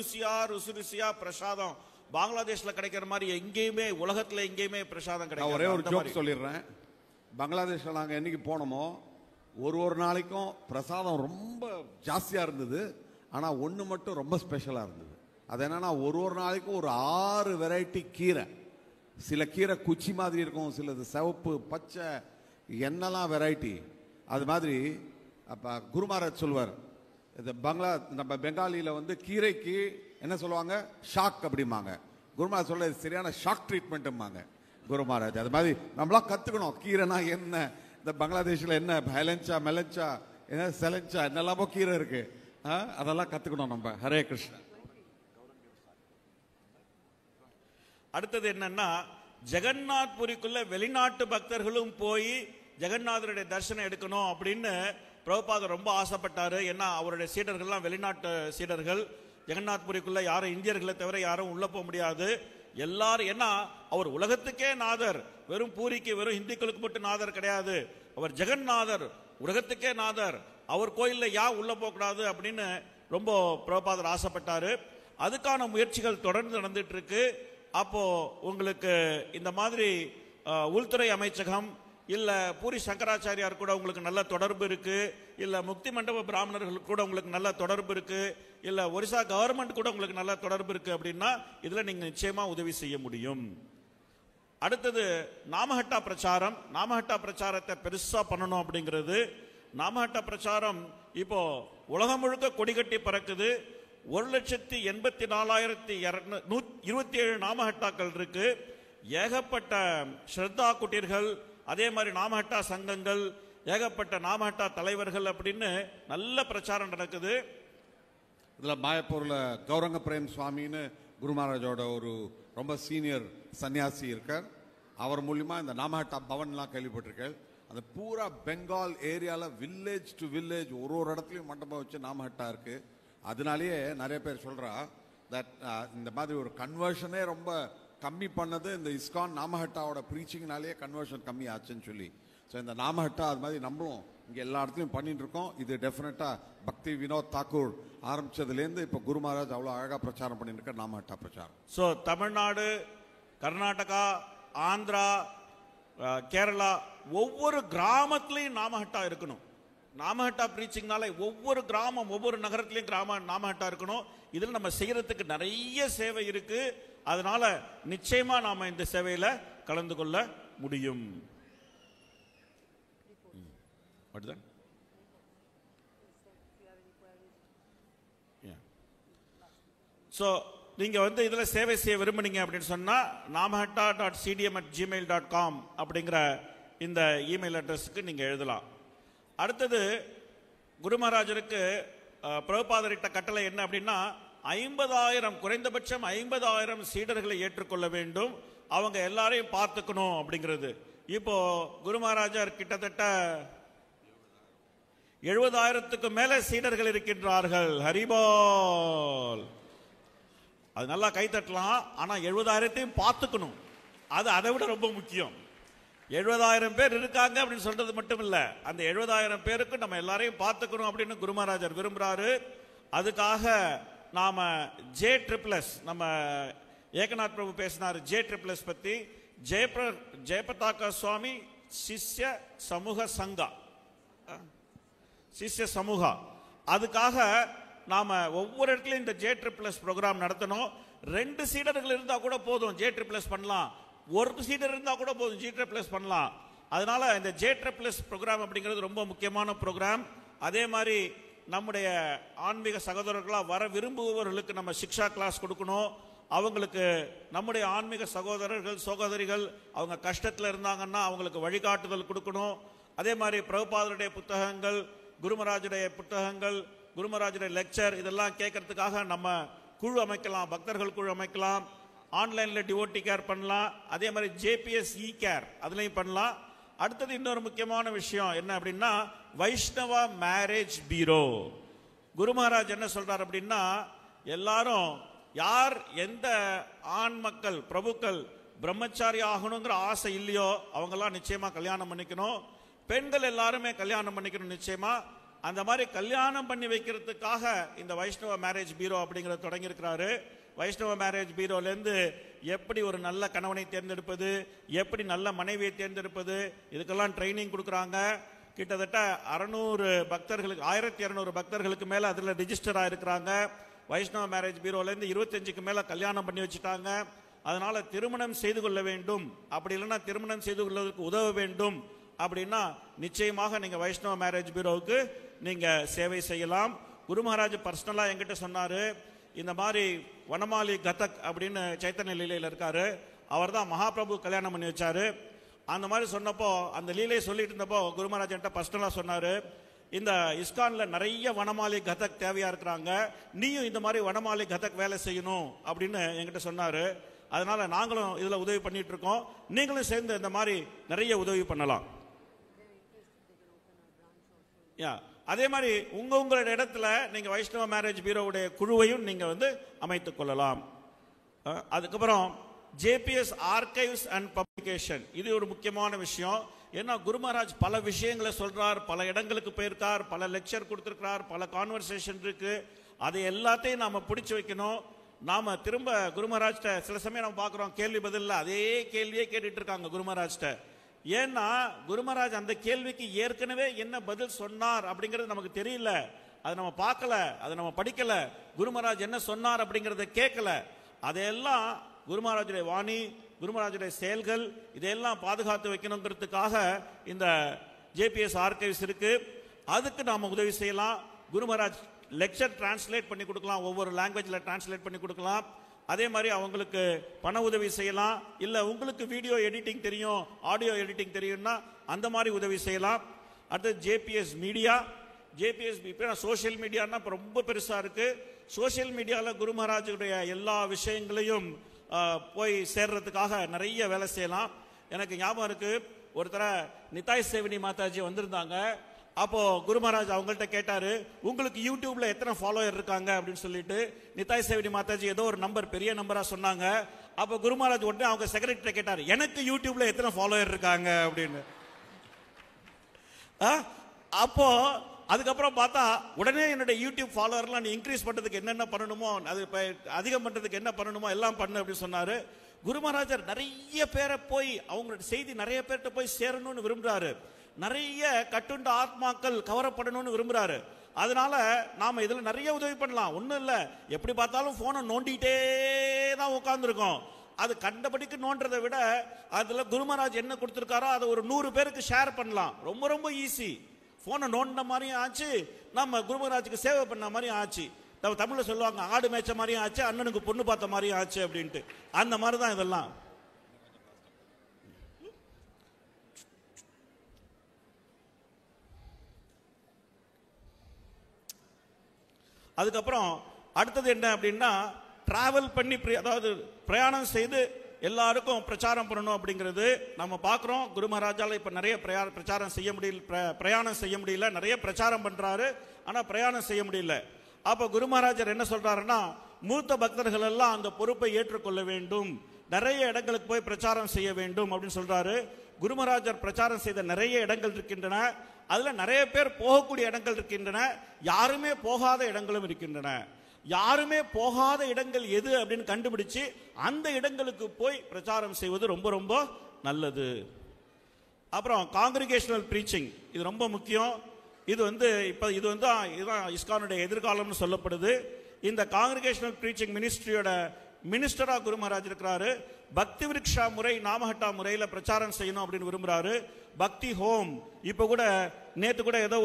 ருசியா பிரசாதம் பங்களாதேஷ்ல கிடைக்கிற மாதிரி எங்கேயுமே உலகத்துல எங்கேயுமே பிரசாதம் கிடைக்கும். ஒரே ஒரு ஜோக் சொல்லிடுறேன். பங்களாதேஷ்ல நாங்க என்னைக்கு போனோமோ ஒரு நாளைக்கும் பிரசாதம் ரொம்ப ஜாஸ்தியா இருந்தது. ஆனா ஒண்ணு மட்டும் ரொம்ப ஸ்பெஷலா இருந்தது. அது என்னன்னா ஒரு நாளைக்கும் ஒரு 6 வெரைட்டி கீரை. சில கீரை குச்சி மாதிரி இருக்கும், சிலது சிவப்பு பச்சை என்னெல்லாம் வெரைட்டி. அது மாதிரி அப்ப குரு மகாராஜ் சொல்வார், இந்த நம்ம பெங்காலியில வந்து கீரைக்கு என்ன சொல்லுவாங்க, ஷாக் அப்படிம்பாங்க. குரு மகாராஜ் சொல்ல சரியான ஷாக் ட்ரீட்மெண்ட்டும்பாங்க குரு மகாராஜ். அது மாதிரி நம்மளாம் கத்துக்கணும் கீரைனா என்ன. இந்த பங்களாதேஷ்ல என்ன ஹெலன்ச்சா மெலன்ச்சா என்ன செலன்ச்சா என்னெல்லாமோ கீரை இருக்கு, அதெல்லாம் கத்துக்கணும் நம்ம. ஹரே கிருஷ்ணா. அடுத்தது என்னன்னா, ஜெகநாத் புரிக்குள்ள வெளிநாட்டு பக்தர்களும் போய் ஜெகநாதருடைய தரிசனம் எடுக்கணும் அப்படின்னு பிரபுபாதர் ரொம்ப ஆசைப்பட்டாரு. ஏன்னா அவருடைய சீடர்கள்லாம் வெளிநாட்டு சீடர்கள். ஜெகநாத் புரிக்குள்ள யாரும் இந்தியர்களை தவிர யாரும் உள்ள போக முடியாது. எல்லாரும், ஏன்னா அவர் உலகத்துக்கே நாதர், வெறும் பூரிக்கு வெறும் இந்துக்களுக்கு மட்டும் நாதர் கிடையாது. அவர் ஜெகநாதர், உலகத்துக்கே நாதர். அவர் கோயில்ல உள்ள போக கூடாது அப்படின்னு ரொம்ப பிரபுபாதர் ஆசைப்பட்டாரு. அதுக்கான முயற்சிகள் தொடர்ந்து நடந்துட்டு இருக்கு. அப்போ உங்களுக்கு இந்த மாதிரி உள்துறை அமைச்சகம் இல்ல பூரி சங்கராச்சாரியார் கூட உங்களுக்கு நல்ல தொடர்பு இருக்கு, இல்ல முக்தி மண்டப பிராமணர்கள் கூட உங்களுக்கு நல்ல தொடர்பு இருக்கு, இல்ல ஒரிசா கவர்மெண்ட் கூட உங்களுக்கு நல்ல தொடர்பு இருக்கு அப்படின்னா இதுல நீங்க நிச்சயமா உதவி செய்ய முடியும். அடுத்தது நாமஹட்டா பிரச்சாரம். நாமஹட்டா பிரச்சாரத்தை பெருசா பண்ணணும் அப்படிங்கிறது. நாமஹட்டா பிரச்சாரம் இப்போ உலகம் முழுக்க கொடிகட்டி பறக்குது. 1,84,227 நாமஹட்டாக்கள் இருக்கு. ஏகப்பட்ட ஸ்ரத்தா குட்டீர்கள், அதே மாதிரி நாமஹட்டா சங்கங்கள், ஏகப்பட்ட நாமஹட்டா தலைவர்கள் அப்படின்னு நல்ல பிரச்சாரம் நடக்குது. இதுல மாயப்பூர்ல கௌரங்க பிரேம் சுவாமின்னு குரு மகாராஜோட ஒரு ரொம்ப சீனியர் சன்னியாசி இருக்கார். அவர் மூலியமா இந்த நாமஹட்டா பவன்லாம் கேள்விப்பட்டிருக்கேன். அந்த பூரா பெங்கால் ஏரியால வில்லேஜ் டு வில்லேஜ் ஒரு இடத்துலயும் மண்டபம் வச்சு நாமஹட்டா இருக்கு. அதனாலேயே நிறைய பேர் சொல்றா தட் இந்த மாதிரி ஒரு கன்வர்ஷனே ரொம்ப கம்மி பண்ணது இந்த இஸ்கான் நாமஹட்டாவோட ப்ரீச்சிங்னாலேயே கன்வர்ஷன் கம்மி ஆச்சுன்னு சொல்லி. ஸோ இந்த நாமஹட்டா அது மாதிரி நம்மளும் இங்கே எல்லா இடத்துலையும் பண்ணிட்டு இருக்கோம். இது டெஃபினட்டா பக்தி வினோத் தாக்கூர் ஆரம்பிச்சதுலேருந்து இப்போ குரு மகாராஜ் அவ்வளோ அழகாக பிரச்சாரம் பண்ணிட்டு இருக்க நாமஹட்டா பிரச்சாரம். ஸோ தமிழ்நாடு, கர்நாடகா, ஆந்திரா, கேரளா ஒவ்வொரு கிராமத்துலையும் நாமஹட்டா இருக்கணும். நாமஹட்டா பிரீச்சிங்னால ஒவ்வொரு கிராமம் ஒவ்வொரு நகரத்திலையும் நாமஹட்டா இருக்கணும். இதில் நம்ம செய்யறதுக்கு நிறைய சேவை இருக்கு. அதனால நிச்சயமா நாம இந்த சேவையில கலந்து கொள்ள முடியும். ஸோ நீங்க வந்து இதுல சேவை செய்ய விரும்புனீங்க அப்படின்னு சொன்னா namahata.cdm@gmail.com அப்படிங்கிற இந்த இமெயில் அட்ரஸுக்கு நீங்க எழுதலாம். அடுத்தது குரு மகாராஜருக்கு பிரபுபாதரிட்ட கட்டளை என்ன அப்படின்னா 50,000 குறைந்தபட்சம் 50,000 சீடர்களை ஏற்றுக்கொள்ள வேண்டும். அவங்க எல்லாரையும் பார்த்துக்கணும் அப்படிங்கிறது. இப்போ குரு மகாராஜர் கிட்டத்தட்ட 70,000க்கு மேல சீடர்கள் இருக்கின்றார்கள். ஹரிபால். அது நல்லா கை தட்டலாம். ஆனா 70,000த்தையும் பார்த்துக்கணும், அது அதை விட ரொம்ப முக்கியம். 70,000 பேர் இருக்காங்க அப்படின்னு சொல்றது மட்டும் இல்ல, அந்த 70,000 பேருக்கு நம்ம எல்லாரையும் பார்த்துக்கணும் அப்படின்னு குரு மகாராஜர் விரும்புறாரு. அதுக்காக நாம JSSS, நம்ம ஏகநாத் பிரபு பேசினார் JSSS பத்தி, ஜெயபதாகா சுவாமி சிஷ்ய சமூக சங்கா, சிஷ்ய சமூகா. அதுக்காக நாம ஒவ்வொரு இடத்துலயும் இந்த JSSS ப்ரோக்ராம் நடத்தணும். 2 சீடர்கள் இருந்தா கூட போதும், JSSS பண்ணலாம். 1 சீடர் இருந்தா கூட போதும், JSSS பண்ணலாம். அதனால இந்த JSSS ப்ரோக்ராம் அப்படிங்கிறது ரொம்ப முக்கியமான ப்ரோக்ராம். அதே மாதிரி நம்முடைய ஆன்மீக சகோதரர்களா வர விரும்புபவர்களுக்கு நம்ம சிக்ஷா கிளாஸ் கொடுக்கணும். அவங்களுக்கு நம்முடைய ஆன்மீக சகோதரர்கள் சகோதரிகள் அவங்க கஷ்டத்தில் இருந்தாங்கன்னா அவங்களுக்கு வழிகாட்டுதல் கொடுக்கணும். அதே மாதிரி பிரபுபாதருடைய புத்தகங்கள், குருமராஜுடைய புத்தகங்கள், குருமராஜுடைய லெக்சர் இதெல்லாம் கேட்கறதுக்காக நம்ம குழு அமைக்கலாம், பக்தர்கள் குழு அமைக்கலாம். ஆன்லைன்ல டிவோட்டி கேர் பண்ணலாம். அதே மாதிரி JPS கேர் அதுலயும் பண்ணலாம். அடுத்தது இன்னொரு முக்கியமான விஷயம் என்ன அப்படின்னா, வைஷ்ணவ மேரேஜ் பீரோ. குரு மகாராஜ் என்ன சொல்றார் அப்படின்னா, எல்லாரும் யார் எந்த ஆண் மக்கள் பிரபுக்கள் பிரம்மச்சாரி ஆகணுங்கிற ஆசை இல்லையோ அவங்கெல்லாம் நிச்சயமா கல்யாணம் பண்ணிக்கணும். பெண்கள் எல்லாருமே கல்யாணம் பண்ணிக்கணும் நிச்சயமா. அந்த மாதிரி கல்யாணம் பண்ணி வைக்கிறதுக்காக இந்த வைஷ்ணவ மேரேஜ் பீரோ அப்படிங்கறத தொடங்கி இருக்கிறாரு. வைஷ்ணவ மேரேஜ் பீரோல இருந்து எப்படி ஒரு நல்ல கணவனை தேர்ந்தெடுப்பது, எப்படி நல்ல மனைவியை தேர்ந்தெடுப்பது, இதுக்கெல்லாம் ட்ரைனிங் கொடுக்கறாங்க. கிட்டத்தட்ட 600 பக்தர்களுக்கு 1200 பக்தர்களுக்கு மேல அதுல ரெஜிஸ்டர் ஆயிருக்கிறாங்க. வைஷ்ணவ மேரேஜ் பீரோல இருந்து 25க்கு மேல கல்யாணம் பண்ணி வச்சுட்டாங்க. அதனால திருமணம் செய்து கொள்ள வேண்டும், அப்படி இல்லைன்னா திருமணம் செய்து கொள்வதற்கு உதவ வேண்டும் அப்படின்னா நிச்சயமாக நீங்க வைஷ்ணவ மேரேஜ் பீரோவுக்கு நீங்க சேவை செய்யலாம். குரு மகாராஜ் பர்சனலா என்கிட்ட சொன்னாரு, இந்த மாதிரி வனமாலி கதக் அப்படின்னு சைத்தன்ய லீலையில இருக்காரு, அவர் தான் மகாபிரபு கல்யாணம் பண்ணி வச்சாரு. அந்த மாதிரி சொன்னப்போ அந்த லீலையை சொல்லிட்டு இருந்தப்போ குரு மகாராஜ் என்கிட்ட பர்சனலா சொன்னாரு, இந்த இஸ்கான்ல நிறைய வனமாலி கதக் தேவையா இருக்கிறாங்க, நீயும் இந்த மாதிரி வனமாலி கதக் வேலை செய்யணும் அப்படின்னு என்கிட்ட சொன்னாரு. அதனால நாங்களும் இதுல உதவி பண்ணிட்டு இருக்கோம். நீங்களும் சேர்ந்து இந்த மாதிரி நிறைய உதவி பண்ணலாம். அதே மாதிரி உங்களுடைய இடத்துல நீங்க வைஷ்ணவ மேரேஜ் பீரோவுடைய குழுவையும் நீங்க அமைத்துக் கொள்ளலாம். அதுக்கப்புறம் JPS ஆர்கைவ்ஸ் அண்ட் பப்ளிகேஷன், இது ஒரு முக்கியமான விஷயம். ஏன்னா குரு மகாராஜ் பல விஷயங்களை சொல்றார், பல இடங்களுக்கு போயிருக்கார், பல லெக்சர் கொடுத்திருக்கிறார், பல கான்வர்சேஷன் இருக்கு. அதை எல்லாத்தையும் நாம பிடிச்சு வைக்கணும். நாம திரும்ப குரு மகாராஜ்ட சில சமயம் நம்ம பாக்குறோம் கேள்வி பதில் அதே கேள்வியே கேட்டுட்டு இருக்காங்க குரு மகாராஜ்ட. ஏன்னா குரு மகாராஜ் அந்த கேள்விக்கு ஏற்கனவே என்ன பதில் சொன்னார் அப்படிங்கிறது நமக்கு தெரியல, அதை நம்ம பார்க்கல, அதை நம்ம படிக்கல, குரு மகாராஜ் என்ன சொன்னார் அப்படிங்கறத கேட்கல. அதையெல்லாம் குரு மகாராஜுடைய வாணி, குரு மகாராஜுடைய செயல்கள் இதையெல்லாம் பாதுகாத்து வைக்கணுங்கிறதுக்காக இந்த JPS ஆர்கைவ்ஸ் இருக்கு. அதுக்கு நாம உதவி செய்யலாம். குரு மகாராஜ் லெக்சர் டிரான்ஸ்லேட் பண்ணி கொடுக்கலாம், ஒவ்வொரு லாங்குவேஜ்ல டிரான்ஸ்லேட் பண்ணி கொடுக்கலாம். அதே மாதிரி அவங்களுக்கு பண உதவி செய்யலாம். இல்ல உங்களுக்கு வீடியோ எடிட்டிங் தெரியும், ஆடியோ எடிட்டிங் தெரியும்னா அந்த மாதிரி உதவி செய்யலாம். அடுத்து JPS மீடியா. JPS சோசியல் மீடியானா ரொம்ப பெருசா இருக்கு. சோசியல் மீடியால குரு மகாராஜுடைய எல்லா விஷயங்களையும் போய் சேர்றதுக்காக நிறைய வேலை செய்யலாம். எனக்கு ஞாபகம் இருக்கு, ஒருத்தர நிதாய் சேவினி மாதாஜி வந்திருந்தாங்க. அப்போ குரு மகாராஜ் அவங்கள்ட்ட கேட்டாரு, உங்களுக்கு யூடியூப்ல எத்தனை ஃபாலோயர் இருக்காங்க அப்படின்னு சொல்லிட்டு. நிதாய் சேவினி மாதாஜி ஏதோ ஒரு நம்பர் பெரிய நம்பரா சொன்னாங்க. அப்போ குரு மகாராஜ் உடனே அவங்க செக்ரட்டரி கேட்டாரு, எனக்கு யூடியூப்ல எத்தனை ஃபாலோயர் இருக்காங்க அப்படின்னு. அப்போ அதுக்கப்புறம் பார்த்தா உடனே என்னோட யூடியூப் ஃபாலோவர்லாம் நீ இன்க்ரீஸ் பண்றதுக்கு என்னென்ன பண்ணணுமோ, அது அதிகம் பண்றதுக்கு என்ன பண்ணணுமோ எல்லாம் பண்ணு அப்படின்னு சொன்னாரு. குரு மகாராஜர் நிறைய பேரை போய் அவங்களோட செய்தி நிறைய பேர்கிட்ட போய் சேரணும்னு விரும்புறாரு. நிறைய கட்டுண்ட ஆத்மாக்கள் கவரப்படணும்னு விரும்புறாரு. அதனால நாம இதுல நிறைய உதவி பண்ணலாம். ஒண்ணும் இல்ல, எப்படி பார்த்தாலும் போனை நோண்டிட்டே தான் உட்கார்ந்துருக்கோம். அது கண்டபடிக்கு நோன்றதை விட அதுல குரு மகாராஜ் என்ன கொடுத்திருக்காரோ அதை ஒரு 100 பேருக்கு ஷேர் பண்ணலாம். ரொம்ப ரொம்ப ஈஸி. போனை நோண்ட மாதிரியும் ஆச்சு, நம்ம குரு மகாராஜுக்கு சேவை பண்ண மாதிரியும் ஆச்சு. நம்ம தமிழ்ல சொல்லுவாங்க, ஆடு மேய்ச்ச மாதிரியும் ஆச்சு, அண்ணனுக்கு பொண்ணு பார்த்த மாதிரியும் ஆச்சு அப்படின்ட்டு. அந்த மாதிரி தான் இதெல்லாம். அதுக்கப்புறம் அடுத்தது என்ன அப்படின்னா, டிராவல் பண்ணி அதாவது பிரயாணம் செய்து எல்லாருக்கும் பிரச்சாரம் பண்ணணும் அப்படிங்கிறது நம்ம பார்க்குறோம். குரு மகாராஜால இப்போ நிறைய பிரச்சாரம் செய்ய முடியல, பிரயாணம் செய்ய முடியல. நிறைய பிரச்சாரம் பண்ணுறாரு, ஆனால் பிரயாணம் செய்ய முடியல. அப்போ குரு மகாராஜர் என்ன சொல்கிறாருன்னா, மூத்த பக்தர்கள் எல்லாம் அந்த பொறுப்பை ஏற்றுக்கொள்ள வேண்டும், நிறைய இடங்களுக்கு போய் பிரச்சாரம் செய்ய வேண்டும் அப்படின்னு சொல்கிறாரு. குரு மகாராஜர் பிரச்சாரம் செய்த நிறைய இடங்கள் இருக்கின்றன. அதில் நிறைய பேர் போகக்கூடிய இடங்கள் இருக்கின்றன, யாருமே போகாத இடங்களும் இருக்கின்றன. யாருமே போகாத இடங்கள் எது அப்படின்னு கண்டுபிடிச்சு அந்த இடங்களுக்கு போய் பிரச்சாரம் செய்வது ரொம்ப ரொம்ப நல்லது. அப்புறம் காங்கிரிகேஷனல் ப்ரீச்சிங், இது ரொம்ப முக்கியம். இது இதுதான் இஸ்கானுடைய எதிர்காலம்னு சொல்லப்படுது. இந்த காங்கிரிகேஷனல் ப்ரீச்சிங் மினிஸ்ட்ரியோட மினிஸ்டரா குரு மகாராஜ் இருக்கிறாரு. பக்தி விருக்ஷா முறை, நாமஹட்டா முறையில பிரச்சாரம் செய்யணும் அப்படின்னு விரும்புறாரு. பக்தி ஹோம், இப்போ கூட நேற்று கூட ஏதோ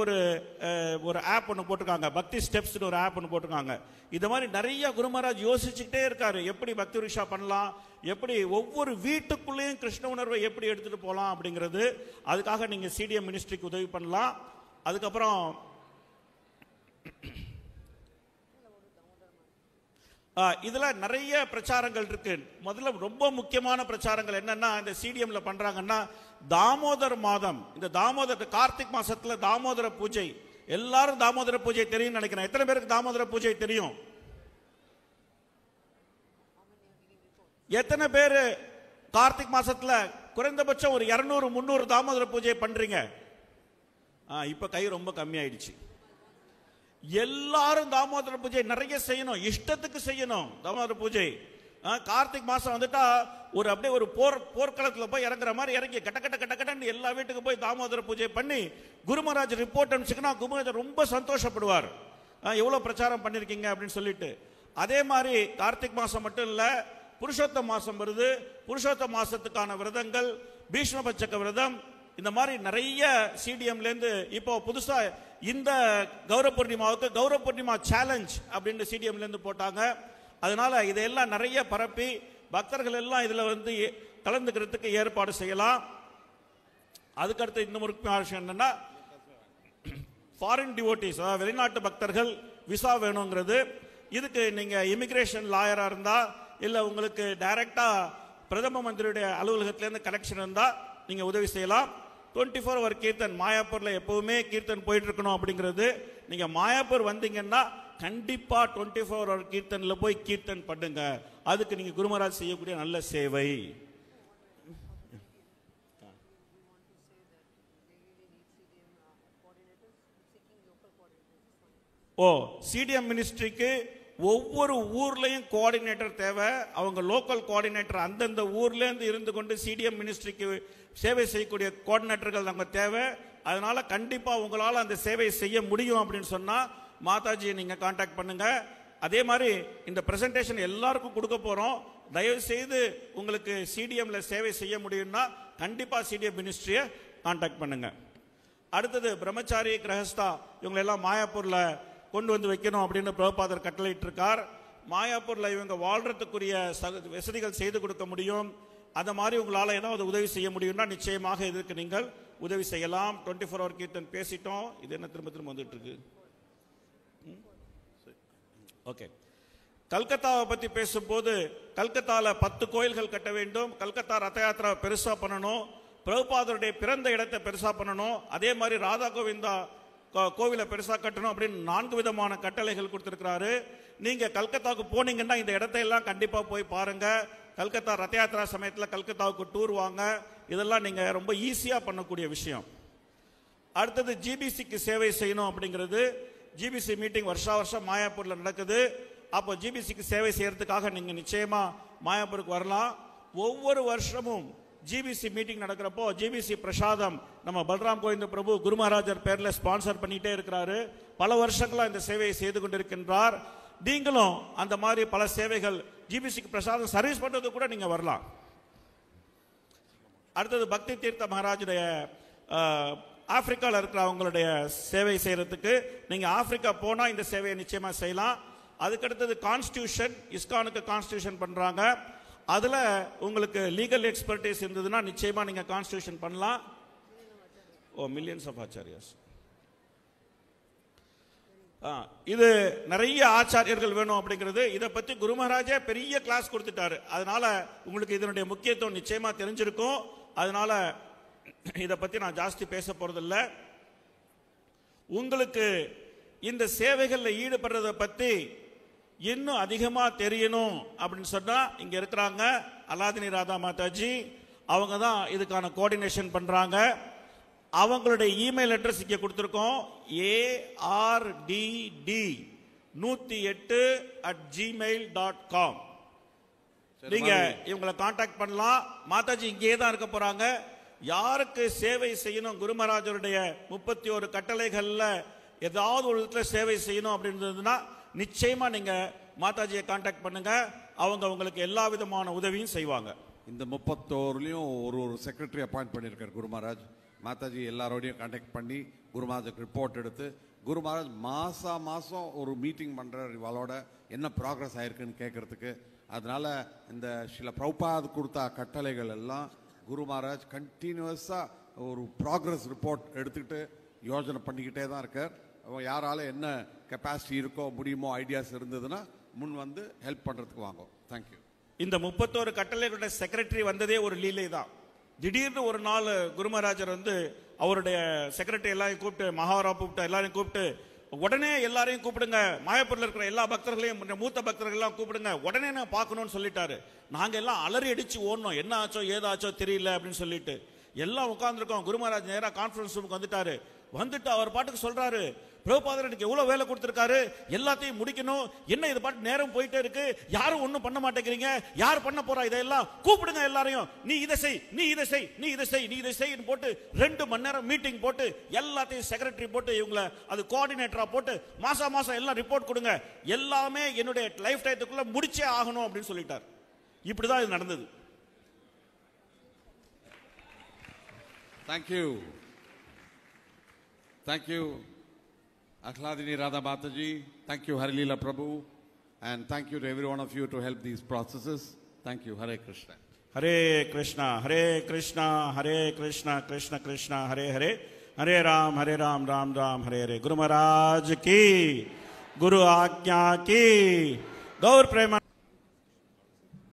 ஒரு ஆப் ஒன்று போட்டிருக்காங்க, பக்தி ஸ்டெப்ஸ்னு ஒரு ஆப் ஒன்று போட்டிருக்காங்க. இது மாதிரி நிறைய குரு மகாராஜ் யோசிச்சுக்கிட்டே இருக்காரு, எப்படி பக்தி விருக்ஷா பண்ணலாம், எப்படி ஒவ்வொரு வீட்டுக்குள்ளேயும் கிருஷ்ண உணர்வை எப்படி எடுத்துட்டு போகலாம் அப்படிங்கிறது. அதுக்காக நீங்க சிடிஎம் மினிஸ்ட்ரிக்கு உதவி பண்ணலாம். அதுக்கப்புறம் இதுல நிறைய பிரச்சாரங்கள் இருக்கு. முதல்ல ரொம்ப முக்கியமான பிரச்சாரங்கள் என்னன்னா, இந்த சிடிஎம்ல பண்றாங்கன்னா, தாமோதர் மாதம், இந்த கார்த்திக் மாசத்துல தாமோதர பூஜை. எல்லாரும் தாமோதர பூஜை தெரியும் நினைக்கிறேன். எத்தனை பேருக்கு தாமோதர பூஜை தெரியும்? எத்தனை பேரு கார்த்திக் மாசத்துல குறைந்தபட்சம் ஒரு 200-300 தாமோதர பூஜை பண்றீங்க? இப்ப கை ரொம்ப கம்மி ஆயிடுச்சு. எல்லாரும் தாமோதர பூஜை நிறைய செய்யணும், இஷ்டத்துக்கு செய்யணும் தாமோதர பூஜை. கார்த்திக் மாசம் வந்துட்டா அப்படியே ஒரு போர்க்களத்தில் போய் இறங்குற மாதிரி இறங்கி கட்ட கட்ட கட்ட கட்டன்னு எல்லா வீட்டுக்கு போய் தாமோதர பூஜை பண்ணி குரு மகாராஜ் ரிப்போர்ட் அனுப்பிச்சுன்னா குரு மகாராஜ் ரொம்ப சந்தோஷப்படுவார், எவ்வளவு பிரச்சாரம் பண்ணிருக்கீங்க அப்படின்னு சொல்லிட்டு. அதே மாதிரி கார்த்திக் மாசம் மட்டும் இல்ல, புருஷோத்தம் மாசம் வருது. புருஷோத்தம் மாசத்துக்கான விரதங்கள், பீஷ்ம பச்சக்க விரதம், இந்த மாதிரி நிறைய சிடிஎம்ல இருந்து இப்போ புதுசா இந்த கௌரவ பூர்ணிமாவுக்கு கௌரவ பூர்ணிமா சேலஞ்ச் அப்படின்னு சிடிஎம்ல இருந்து போட்டாங்க. அதனால இதையெல்லாம் நிறைய பரப்பி பக்தர்கள் எல்லாம் இதுல கலந்துக்கிறதுக்கு ஏற்பாடு செய்யலாம். அதுக்கடுத்து இன்னும் முக்கியமான விஷயம் என்னன்னா, ஃபாரின் டிவோட்டிஸ், வெளிநாட்டு பக்தர்கள் விசா வேணுங்கிறது. இதுக்கு நீங்க இமிகிரேஷன் லாயரா இருந்தா, இல்ல உங்களுக்கு டைரக்டா பிரதம மந்திரியுடைய அலுவலகத்திலிருந்து கனெக்ஷன் இருந்தா நீங்க உதவி செய்யலாம். 24 hour கீர்த்தன், மாயாப்பூர்ல எப்பவுமே கீர்த்தன் போயிட்டு இருக்கணும் அப்படிங்கிறது. நீங்க மாயாப்பூர் வந்தீங்கன்னா கண்டிப்பா 24 hour கீர்த்தன்ல போய் கீர்த்தன் பண்ணுங்க. அதுக்கு நீங்க குரு மகாராஜ் செய்யக்கூடிய நல்ல சேவை. சிடிஎம் மினிஸ்ட்ரிக்கு ஒவ்வொரு ஊர்லயும் கோஆர்டினேட்டர் தேவை. அவங்க லோக்கல் கோஆர்டினேட்டர் அந்தந்த ஊர்ல இருந்து கொண்டு சிடிஎம் மினிஸ்ட்ரிக்கு சேவை செய்யக்கூடிய கோஆர்டினேட்டர்கள் நம்ம தேவை. அதனால கண்டிப்பா உங்களால அந்த சேவை செய்ய முடியும் அப்படின்னு சொன்னா மாதாஜியை நீங்க கான்டாக்ட் பண்ணுங்க. அதே மாதிரி இந்த பிரசன்டேஷன் எல்லாருக்கும் கொடுக்க போறோம். தயவு செய்து உங்களுக்கு சிடிஎம்ல சேவை செய்ய முடியும்னா கண்டிப்பா சிடிஎம் மினிஸ்ட்ரியை கான்டாக்ட் பண்ணுங்க. அடுத்தது பிரம்மச்சாரி, கிரகஸ்தா இவங்க எல்லாம் மாயாப்பூர்ல கொண்டு வந்து வைக்கணும் அப்படின்னு பிரபுபாதர் கட்டளையிட்டு இருக்கார். மாயாப்பூர்ல இவங்க வாழ்றதுக்குரிய வசதிகள் செய்து கொடுக்க முடியும். அந்த மாதிரி உங்களால ஏதாவது உதவி செய்ய முடியும்னா நிச்சயமாக இதற்கு நீங்கள் உதவி செய்யலாம். 24 hour கீர்த்தன் பேசிட்டோம். இது என்ன திரும்ப திரும்ப வந்துட்டு இருக்கு? ஓகே. கல்கத்தாவை பத்தி பேசும்போது, கல்கத்தால 10 கோயில்கள் கட்ட வேண்டும். கல்கத்தா ரத யாத்திரா பெருசா பண்ணணும். பிரபுபாதருடைய பிறந்த இடத்தை பெருசா பண்ணணும். அதே மாதிரி ராதா கோவிந்தா கோவிலை பெருசா கட்டணும் அப்படின்னு 4 விதமான கட்டளைகள் கொடுத்திருக்கிறாரு. நீங்க கல்கத்தாவுக்கு போனீங்கன்னா இந்த இடத்தையெல்லாம் கண்டிப்பா போய் பாருங்க. கல்கத்தா ரத யாத்திரா சமயத்தில் கல்கத்தாவுக்கு டூர் வாங்க. இதெல்லாம் நீங்க ரொம்ப ஈஸியா பண்ணக்கூடிய விஷயம். அடுத்தது ஜிபிசிக்கு சேவை செய்யணும் அப்படிங்கிறது. ஜிபிசி மீட்டிங் வருஷம் மாயாப்பூர்ல நடக்குது. அப்போ ஜிபிசிக்கு சேவை செய்யறதுக்காக நீங்க நிச்சயமா மாயாப்பூருக்கு வரலாம். ஒவ்வொரு வருஷமும் ஜிபிசி மீட்டிங் நடக்கிறப்போ ஜிபிசி பிரசாதம் நம்ம பல்ராம் கோவிந்த பிரபு குரு மகாராஜர் பேர்ல ஸ்பான்சர் பண்ணிட்டே இருக்கிறாரு. பல வருஷங்களா இந்த சேவையை செய்து கொண்டிருக்கின்றார். நீங்களும் அந்த மாதிரி பல சேவைகள் ஜிபிசிக்கு பிரசாதம் சர்வீஸ் பண்றது கூட நீங்க வரலாம். அடுத்தது பக்தி தீர்த்த மகாராஜுடைய ஆப்பிரிக்காவில் இருக்கிற அவங்களுடைய சேவை செய்யறதுக்கு நீங்க ஆப்பிரிக்கா போனா இந்த சேவையை நிச்சயமா செய்யலாம். அதுக்கடுத்தது கான்ஸ்டியூஷன், இஸ்கானுக்கு கான்ஸ்டியூஷன் பண்றாங்க. அதுல உங்களுக்கு லீகல் எக்ஸ்பர்டீஸ் இருந்ததுன்னா நிச்சயமா நீங்க கான்ஸ்டியூஷன் பண்ணலாம். Millions of ஆச்சாரியாஸ். இது நிறைய ஆச்சாரியர்கள் வேணும் அப்படிங்கிறது. இதை பத்தி குரு மகாராஜே பெரிய கிளாஸ் கொடுத்துட்டாரு. அதனால உங்களுக்கு இதனுடைய முக்கியத்துவம் நிச்சயமா தெரிஞ்சிருக்கும். அதனால இதை பத்தி நான் ஜாஸ்தி பேச போறதில்லை. உங்களுக்கு இந்த சேவைகளில் ஈடுபடுறத பத்தி இன்னும் அதிகமா தெரியணும் அப்படின்னு சொன்னா இங்க இருக்கிறாங்க அலாதினி ராதா மாதாஜி. அவங்க தான் இதுக்கான கோஆர்டினேஷன் பண்றாங்க. அவங்களுடைய இமெயில் அட்ரஸ் இங்கே கொடுத்துருக்கோம். ARDD108@gmail.com. நீங்க இவங்களை கான்டாக்ட் பண்ணலாம். மாதாஜி இங்கே தான் இருக்க போறாங்க. யாருக்கு சேவை செய்யணும், குரு மகாராஜருடைய 31 கட்டளைகள்ல ஏதாவது ஒரு இடத்துல சேவை செய்யணும் அப்படின்றதுன்னா நிச்சயமா நீங்க மாதாஜியை கான்டாக்ட் பண்ணுங்க. அவங்க உங்களுக்கு எல்லா விதமான உதவியும் செய்வாங்க. இந்த 31லயும் ஒரு செக்ரட்டரி அப்பாயிண்ட் பண்ணியிருக்கார் குரு மகாராஜ். மாதாஜி எல்லாரோடையும் கான்டாக்ட் பண்ணி குரு மகாராஜுக்கு ரிப்போர்ட் எடுத்து, குரு மகாராஜ் மாதம் ஒரு மீட்டிங் பண்ணுறார் இவாளோட, என்ன ப்ராக்ரஸ் ஆயிருக்குன்னு கேட்கறதுக்கு. அதனால இந்த சில பிரபுபாத் கொடுத்த கட்டளைகள் எல்லாம் குரு மகாராஜ் கண்டினியூஸாக ஒரு ப்ராக்ரஸ் ரிப்போர்ட் எடுத்துக்கிட்டு யோஜனை பண்ணிக்கிட்டே தான் இருக்கார். யாரால என்ன கெப்பாசிட்டி இருக்கோ முடியுமோ ஐடியாஸ் இருந்ததுன்னா முன் வந்து ஹெல்ப் பண்ணுறதுக்கு வாங்க. தேங்க்யூ. இந்த 31 கட்டளைகளுடைய செக்ரட்டரி வந்ததே ஒரு லீலை தான். திடீர்னு ஒரு நாள் குரு மகாராஜர் வந்து அவருடைய செக்ரட்டரி எல்லாரையும் கூப்பிட்டு, மகாவரா கூப்பிட்டு எல்லாரையும் கூப்பிட்டு, உடனே எல்லாரையும் கூப்பிடுங்க, மாயப்பூர்ல இருக்கிற எல்லா பக்தர்களையும் மூத்த பக்தர்கள் எல்லாம் கூப்பிடுங்க, உடனே நான் பார்க்கணும்னு சொல்லிட்டாரு. நாங்க எல்லாம் அலறி அடிச்சு ஓடணும், என்ன ஆச்சோ ஏதாச்சோ தெரியல அப்படின்னு சொல்லிட்டு எல்லாம் உட்கார்ந்துருக்கோம். குரு மகாராஜ் நேரா கான்ஃபரன்ஸ் ரூமுக்கு வந்துட்டு அவர் பாட்டுக்கு சொல்றாரு, பிரபுபாதர் எனக்கு எவ்வளவு வேலை கொடுத்திருக்காரு, எல்லாத்தையும் முடிக்கணும், என்ன இது பாட்டு நேரம் போயிட்டே இருக்கு, யாரும் ஒன்னும் பண்ண மாட்டேங்கிறீங்க, யார் பண்ண போறா இதெல்லாம், கூப்பிடுங்க எல்லாரையும், நீ இதை செய், நீ இதை செய், நீ இதை செய், நீ இதை செய் போட்டு 2 மணி நேரம் மீட்டிங் போட்டு எல்லாத்தையும் செக்ரட்டரி போட்டு இவங்களை அது கோஆர்டினேட்டரா போட்டு மாசம் எல்லாம் ரிப்போர்ட் கொடுங்க, எல்லாமே என்னுடைய லைஃப் டைத்துக்குள்ள முடிச்சே ஆகணும் அப்படின்னு சொல்லிட்டார். இப்படிதான் இது நடந்தது. Thank you, Ahladini Radha Mataji. Thank you, Harilila Prabhu. And thank you to every one of you to help these processes. Thank you. Hare Krishna. Hare Krishna, Hare Krishna, Hare Krishna, Krishna Krishna, Hare Hare, Hare Ram, Ram Ram, Hare Hare. Guru Maharaj ki, Guru Ajna ki, Gaur Prema.